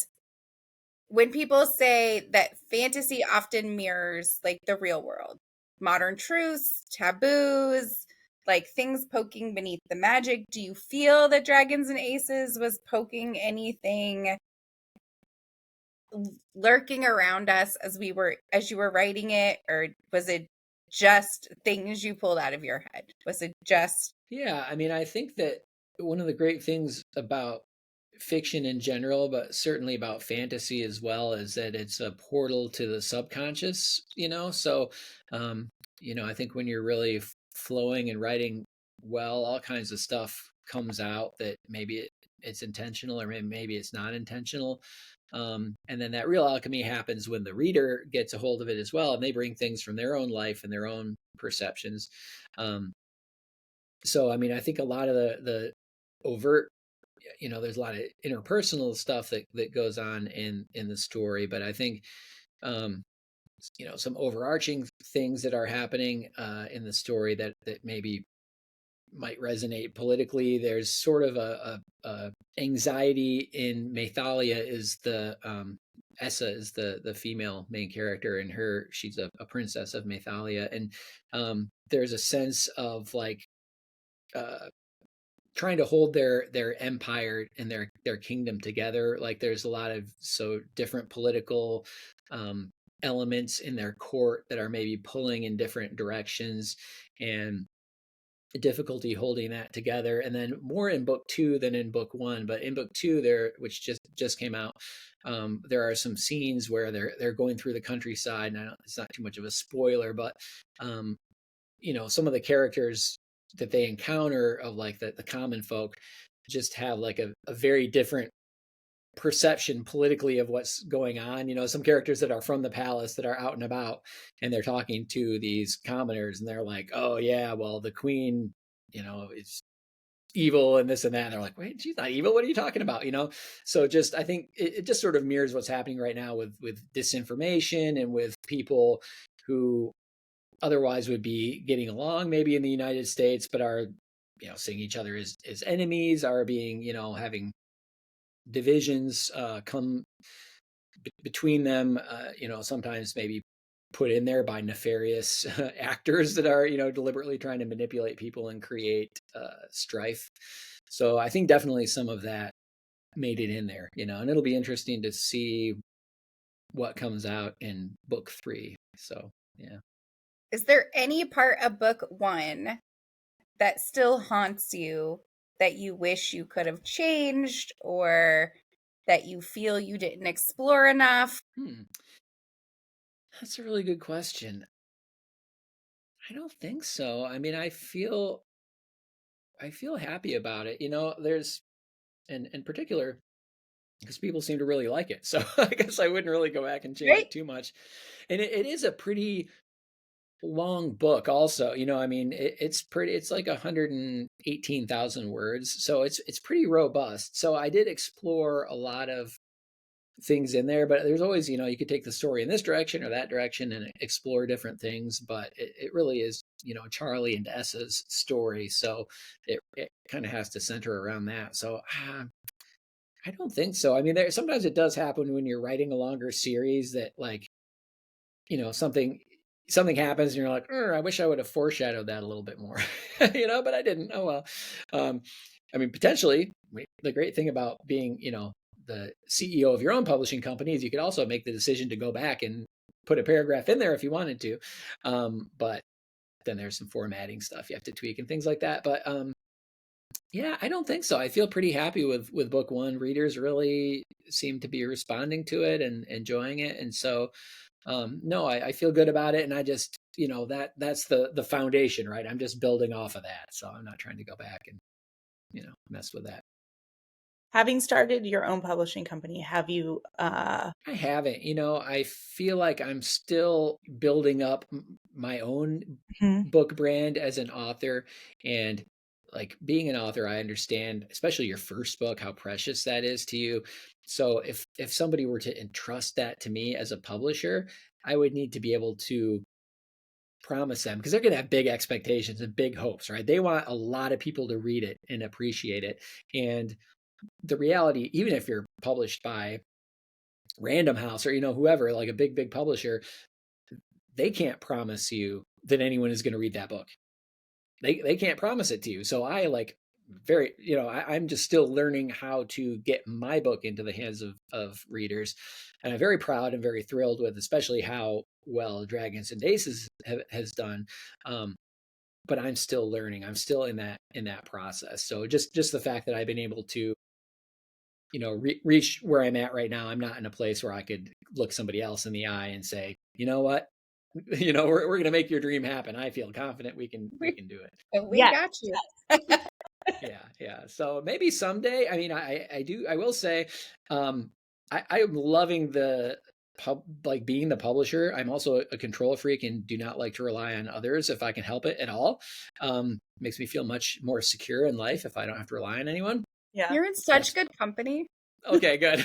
when people say that fantasy often mirrors like the real world, modern truths, taboos, like things poking beneath the magic, do you feel that Dragons and Aces was poking anything lurking around us as you were writing it, or was it just things you pulled out of your head? Was it just Yeah, I mean, I think that one of the great things about fiction in general, but certainly about fantasy as well, is that it's a portal to the subconscious. So, um, I think when you're really flowing and writing well, all kinds of stuff comes out that maybe it's intentional, or maybe it's not intentional. And then that real alchemy happens when the reader gets a hold of it as well, and they bring things from their own life and their own perceptions. Um, so, I mean, I think a lot of the overt, there's a lot of interpersonal stuff that goes on in the story, but I think um, some overarching things that are happening in the story that maybe might resonate politically. There's sort of a anxiety in Mathalia. Is the Essa is the female main character, and she's a princess of Mathalia, and there's a sense of like uh, trying to hold their empire and their kingdom together. Like there's a lot of so different political elements in their court that are maybe pulling in different directions, and difficulty holding that together. And then more in book 2 than in book 1, but in book 2 there, which just came out, there are some scenes where they're going through the countryside, and it's not too much of a spoiler, but some of the characters that they encounter of like the common folk just have like a very different perception politically of what's going on. Some characters that are from the palace that are out and about, and they're talking to these commoners, and they're like, oh yeah, well the queen is evil and this and that, and they're like, wait, she's not evil, what are you talking about? So just I think it just sort of mirrors what's happening right now with disinformation, and with people who otherwise would be getting along maybe in the United States, but are seeing each other as enemies, are being having divisions come between them, sometimes maybe put in there by nefarious actors that are deliberately trying to manipulate people and create strife. So I think definitely some of that made it in there, and it'll be interesting to see what comes out in book 3. So yeah. is there any part of book 1 that still haunts you, that you wish you could have changed, or that you feel you didn't explore enough? That's a really good question. I don't think so. I mean, I feel happy about it. There's in particular, because people seem to really like it. So I guess I wouldn't really go back and change it too much. And it is a pretty long book also. I mean, it's like 118,000 words. So it's pretty robust. So I did explore a lot of things in there, but there's always, you could take the story in this direction or that direction and explore different things, but it really is, Charlie and Essa's story. So it kind of has to center around that. So I don't think so. I mean, sometimes it does happen when you're writing a longer series that like, something happens and you're like, I wish I would have foreshadowed that a little bit more, but I didn't. Oh, well. I mean, potentially the great thing about being, the CEO of your own publishing company is you could also make the decision to go back and put a paragraph in there if you wanted to. But then there's some formatting stuff you have to tweak and things like that. But yeah, I don't think so. I feel pretty happy with book one. Readers really seem to be responding to it and enjoying it, and so no, I feel good about it. And I just, that's the foundation, right? I'm just building off of that, so I'm not trying to go back and mess with that. Having started your own publishing company, have you I haven't. I feel like I'm still building up my own Mhm. book brand as an author. And like being an author, I understand, especially your first book, how precious that is to you. So if somebody were to entrust that to me as a publisher, I would need to be able to promise them, because they're going to have big expectations and big hopes, right? They want a lot of people to read it and appreciate it. And the reality, even if you're published by Random House or whoever, like a big publisher, they can't promise you that anyone is going to read that book. They can't promise it to you. So I like very, I'm just still learning how to get my book into the hands of readers. And I'm very proud and very thrilled with especially how well Dragons and Aces has done. But I'm still learning. I'm still in that process. So just the fact that I've been able to reach where I'm at right now, I'm not in a place where I could look somebody else in the eye and say, you know what, we're going to make your dream happen. I feel confident we can do it. We got you. Yeah. So maybe someday. I mean, I will say, I'm loving the like being the publisher. I'm also a control freak and do not like to rely on others if I can help it at all. Makes me feel much more secure in life if I don't have to rely on anyone. Yeah. You're in such good company. Okay, good.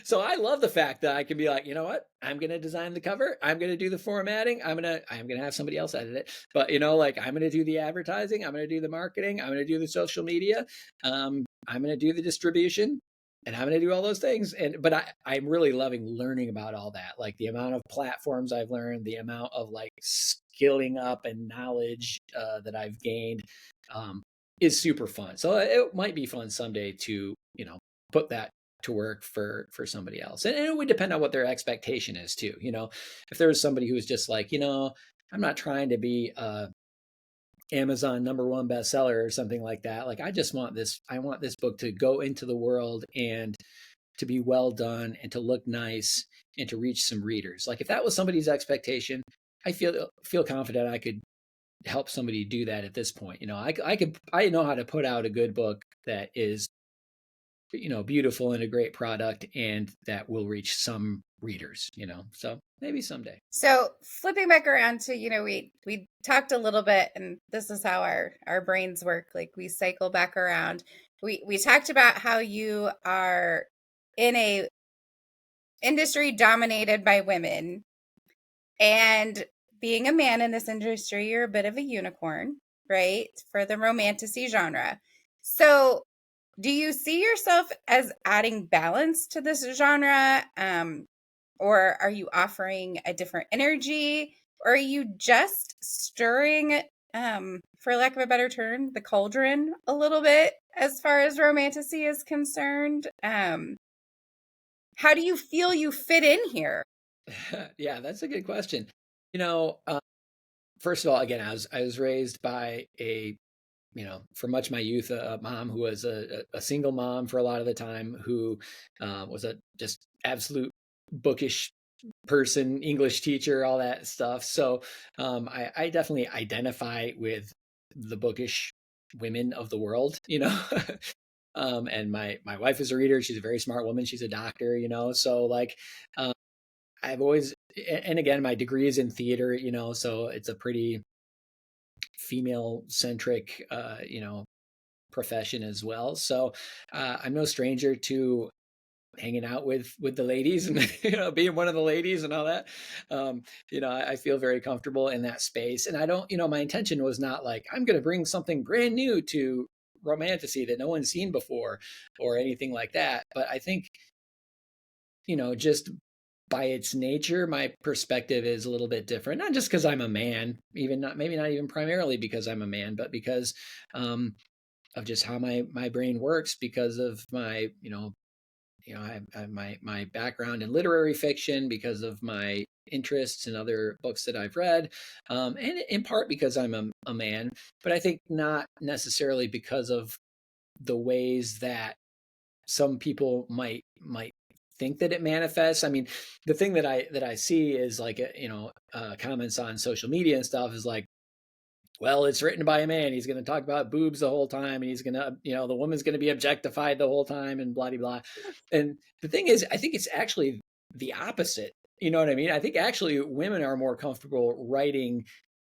So I love the fact that I can be like, you know what? I'm going to design the cover. I'm going to do the formatting. I'm going to have somebody else edit it. But like I'm going to do the advertising. I'm going to do the marketing. I'm going to do the social media. I'm going to do the distribution, and I'm going to do all those things. But I'm really loving learning about all that. Like the amount of platforms I've learned, the amount of like skilling up and knowledge that I've gained is super fun. So it might be fun someday to, put that to work for somebody else. And it would depend on what their expectation is too. If there was somebody who was just like, I'm not trying to be a Amazon #1 bestseller or something like that. Like I want this book to go into the world and to be well done and to look nice and to reach some readers. Like if that was somebody's expectation, I feel confident I could help somebody do that at this point. I know how to put out a good book that is beautiful and a great product and that will reach some readers, so maybe someday. So flipping back around to, we talked a little bit, and this is how our brains work. Like we cycle back around. We talked about how you are in a industry dominated by women, and being a man in this industry, you're a bit of a unicorn, right? For the romantasy genre. So do you see yourself as adding balance to this genre? Or are you offering a different energy? Or are you just stirring, for lack of a better term, the cauldron a little bit as far as romantasy is concerned? How do you feel you fit in here? Yeah, that's a good question. First of all, again, I was raised by a for much of my youth, a mom who was a single mom for a lot of the time, who was a just absolute bookish person, English teacher, all that stuff. So I definitely identify with the bookish women of the world, and my wife is a reader. She's a very smart woman. She's a doctor, so like I've always, and again, my degree is in theater, so it's a pretty female centric, profession as well. So I'm no stranger to hanging out with the ladies and being one of the ladies and all that. I feel very comfortable in that space, and I don't, my intention was not like I'm going to bring something brand new to romantasy that no one's seen before or anything like that. But I think just by its nature, my perspective is a little bit different, not just because I'm a man, maybe not even primarily because I'm a man, but because of just how my brain works, because of my I have my background in literary fiction, because of my interests and other books that I've read, and in part because I'm a man, but I think not necessarily because of the ways that some people might think that it manifests. I mean, the thing that I see is like comments on social media and stuff is like, well, it's written by a man. He's going to talk about boobs the whole time, and he's going to, the woman's going to be objectified the whole time, and blah blah blah. And the thing is, I think it's actually the opposite. You know what I mean? I think actually women are more comfortable writing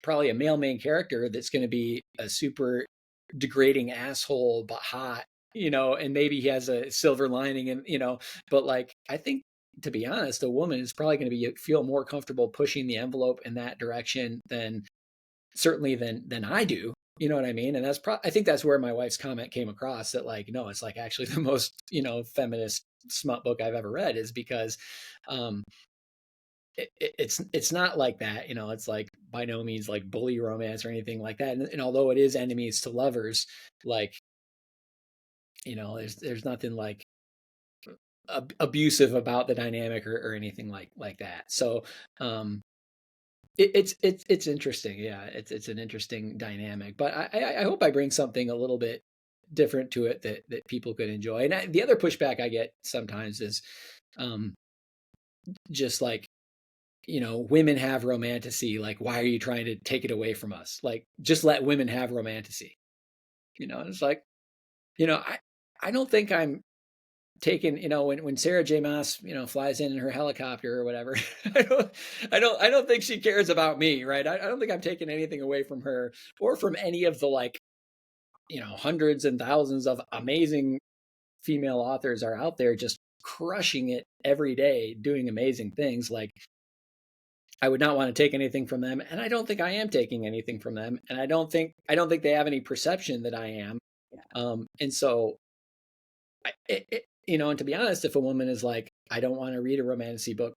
probably a male main character that's going to be a super degrading asshole but hot, and maybe he has a silver lining, and but like I think, to be honest, a woman is probably going to feel more comfortable pushing the envelope in that direction than I do. You know what I mean? And I think that's where my wife's comment came across, that like, no, it's like actually the most, feminist smut book I've ever read, is because it's not like that. It's like by no means like bully romance or anything like that. And although it is enemies to lovers, like, there's nothing like abusive about the dynamic or anything like that. So it's interesting. Yeah, it's an interesting dynamic. But I hope I bring something a little bit different to it that people could enjoy. And the other pushback I get sometimes is just like, women have romantasy. Like, why are you trying to take it away from us? Like, just let women have romantasy. And it's like, I don't think I'm taken, when Sarah J. Maas, flies in her helicopter or whatever, I don't think she cares about me, right? I don't think I'm taking anything away from her or from any of the like, hundreds and thousands of amazing female authors are out there just crushing it every day, doing amazing things. Like, I would not want to take anything from them, and I don't think I am taking anything from them, and I don't think they have any perception that I am. And so and to be honest, if a woman is like, I don't want to read a romantasy book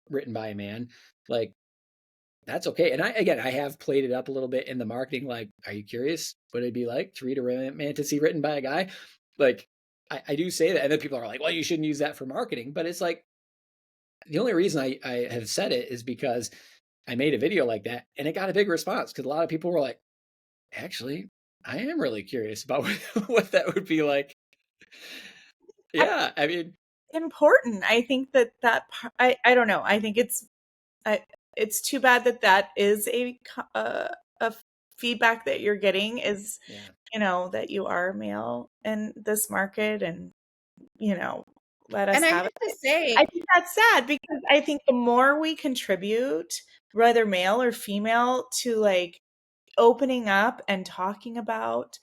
written by a man, like, that's okay. And I have played it up a little bit in the marketing. Like, are you curious what it'd be like to read a romantasy written by a guy? Like, I do say that. And then people are like, well, you shouldn't use that for marketing. But it's like, the only reason I have said it is because I made a video like that and it got a big response, because a lot of people were like, actually, I am really curious about what that would be like. Yeah, I mean, important. I think that I don't know. I think it's too bad that is a feedback that you're getting is, that you are male in this market, and let us And I have have it. to say, I think that's sad, because I think the more we contribute, whether male or female, to like opening up and talking about,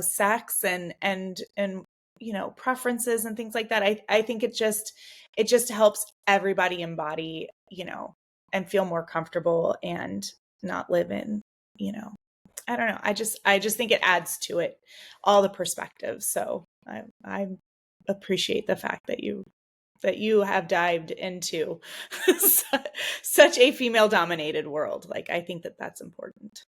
sex and preferences and things like that, I think it just helps everybody embody, and feel more comfortable and not live in, I don't know. I just think it adds to it, all the perspectives. So I appreciate the fact that you have dived into such a female dominated world. Like, I think that that's important.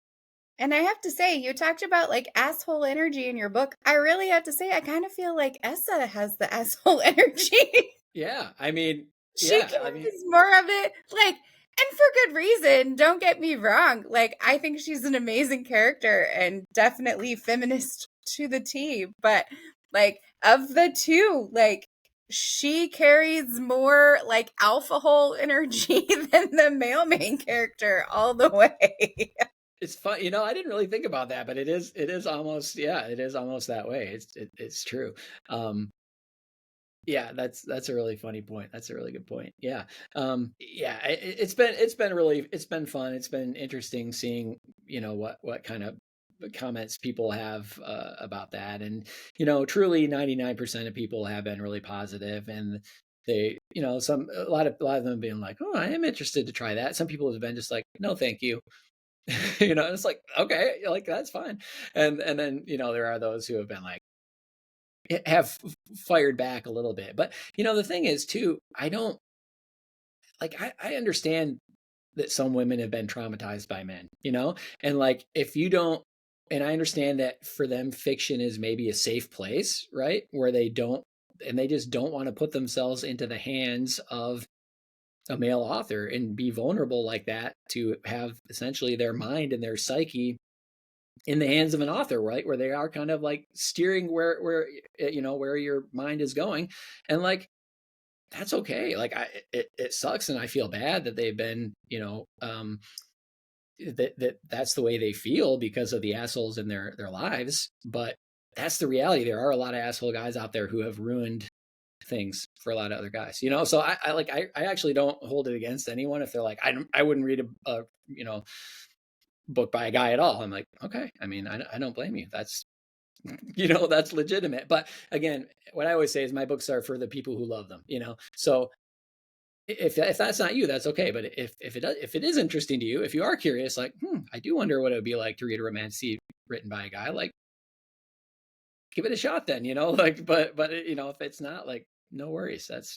and I have to say, you talked about like asshole energy in your book. I really have to say, I kind of feel like Essa has the asshole energy. yeah, I mean, She carries more of it. Like, and for good reason. Don't get me wrong. Like, I think she's an amazing character and definitely feminist to the T. But like, of the two, like, she carries more like alpha hole energy than the male main character all the way. it's fun. I didn't really think about that, but it is almost, it is almost that way. It's true. Yeah, that's a really funny point. That's a really good point. Yeah. It's been fun. It's been interesting seeing, what kind of comments people have about that. And, truly 99% of people have been really positive, and they, a lot of them being like, oh, I am interested to try that. Some people have been just like, no, thank you. It's like, okay, like, that's fine. And then, there are those who have been like, have fired back a little bit. But the thing is too, I don't like, I understand that some women have been traumatized by men, and like, if you don't, and I understand that for them fiction is maybe a safe place, right, where they just don't want to put themselves into the hands of a male author and be vulnerable like that, to have essentially their mind and their psyche in the hands of an author, right? Where they are kind of like steering where where your mind is going. And like, that's okay. Like, it sucks, and I feel bad that they've been, that's the way they feel because of the assholes in their lives. But that's the reality. There are a lot of asshole guys out there who have ruined things for a lot of other guys, so I actually don't hold it against anyone if they're like, I wouldn't read a book by a guy at all. I'm like, okay, I mean, I don't blame you. That's that's legitimate. But again, what I always say is my books are for the people who love them, so if that's not you, that's okay. But if it is interesting to you, if you are curious, like, I do wonder what it would be like to read a romance written by a guy, like, give it a shot then, like, but if it's not, like, no worries, that's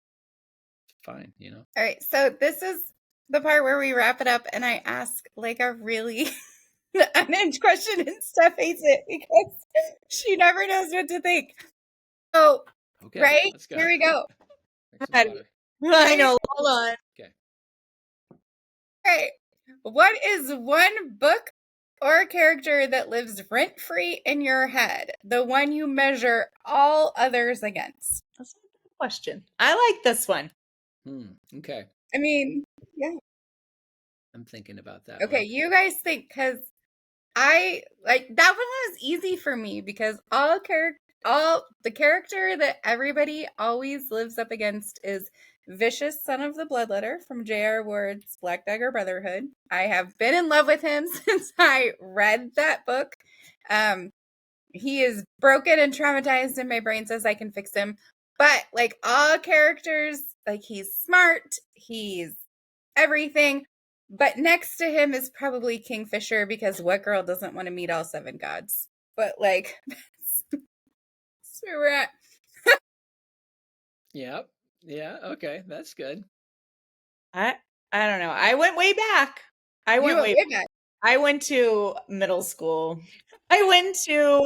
fine. All right, so this is the part where we wrap it up, and I ask like a really unhinged question, and Steph hates it because she never knows what to think. So, okay, right, let's go. Here we go. I know. Hold on. Okay. All right. What is one book or character that lives rent-free in your head? The one you measure all others against? That's a good question. I like this one. Okay. I mean, yeah. I'm thinking about that. Okay, you guys think, because I like that one was easy for me because all the character that everybody always lives up against is Vicious Son of the Bloodletter from J.R. Ward's Black Dagger Brotherhood. I have been in love with him since I read that book. He is broken and traumatized, and my brain says I can fix him. But like all characters, like, he's smart, he's everything. But next to him is probably Kingfisher, because what girl doesn't want to meet all 7 gods? But like, that's where we're at. Yep. Yeah. Okay. That's good. I don't know. I went way back. I went way back. I went to middle school. I went to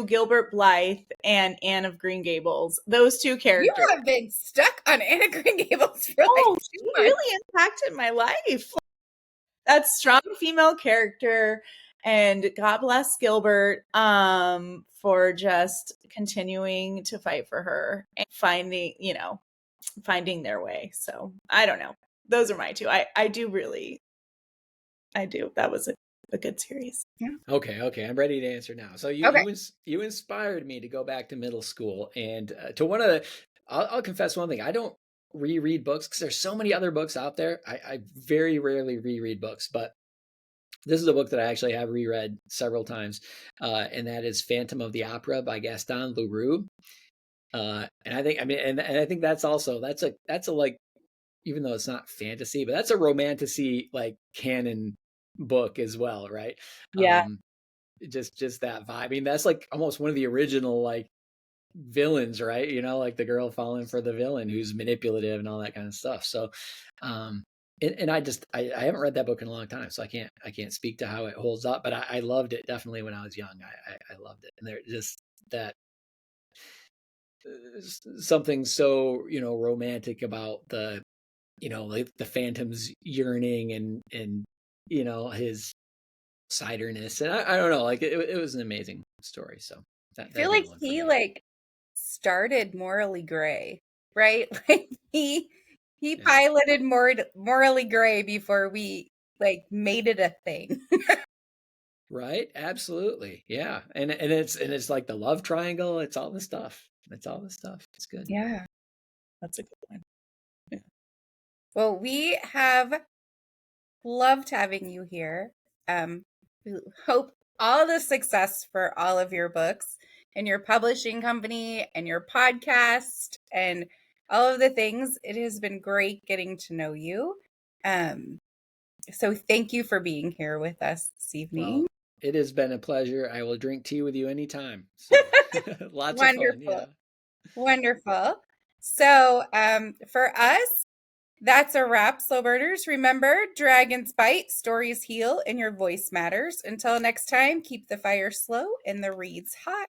Gilbert Blythe and Anne of Green Gables. Those 2 characters. You have been stuck on Anne of Green Gables for she really impacted my life. That strong female character, and God bless Gilbert for just continuing to fight for her and finding their way. So I don't know. Those are my 2. I do. That was a good series. Yeah. Okay. I'm ready to answer now. So you inspired me to go back to middle school, and to one of the. I'll confess one thing. I don't reread books because there's so many other books out there. I very rarely reread books, but this is a book that I actually have reread several times, and that is Phantom of the Opera by Gaston Leroux. And I think, and I think that's a like, even though it's not fantasy, but that's a romantasy, like, canon book as well, right? Yeah. Just that vibe. I mean, that's like almost one of the original, like, villains, right? Like the girl falling for the villain who's manipulative and all that kind of stuff. So and I haven't read that book in a long time, so I can't speak to how it holds up, but I loved it definitely when I was young. I loved it. And there just that something so romantic about the like the Phantom's yearning and his ciderness, and I don't know, like, it was an amazing story. So I feel like he like started Morally Gray, right? Like he piloted Morally Gray before we like made it a thing. Right, absolutely. Yeah. And it's like the love triangle, it's all the stuff. It's good. Yeah. That's a good one. Yeah. Well, we have loved having you here. We hope all the success for all of your books and your publishing company and your podcast and all of the things. It has been great getting to know you. So thank you for being here with us this evening. Well, it has been a pleasure. I will drink tea with you anytime. So lots of fun. Yeah. Wonderful. So for us, that's a wrap, slow burners. Remember, dragons bite, stories heal, and your voice matters. Until next time, keep the fire slow and the reeds hot.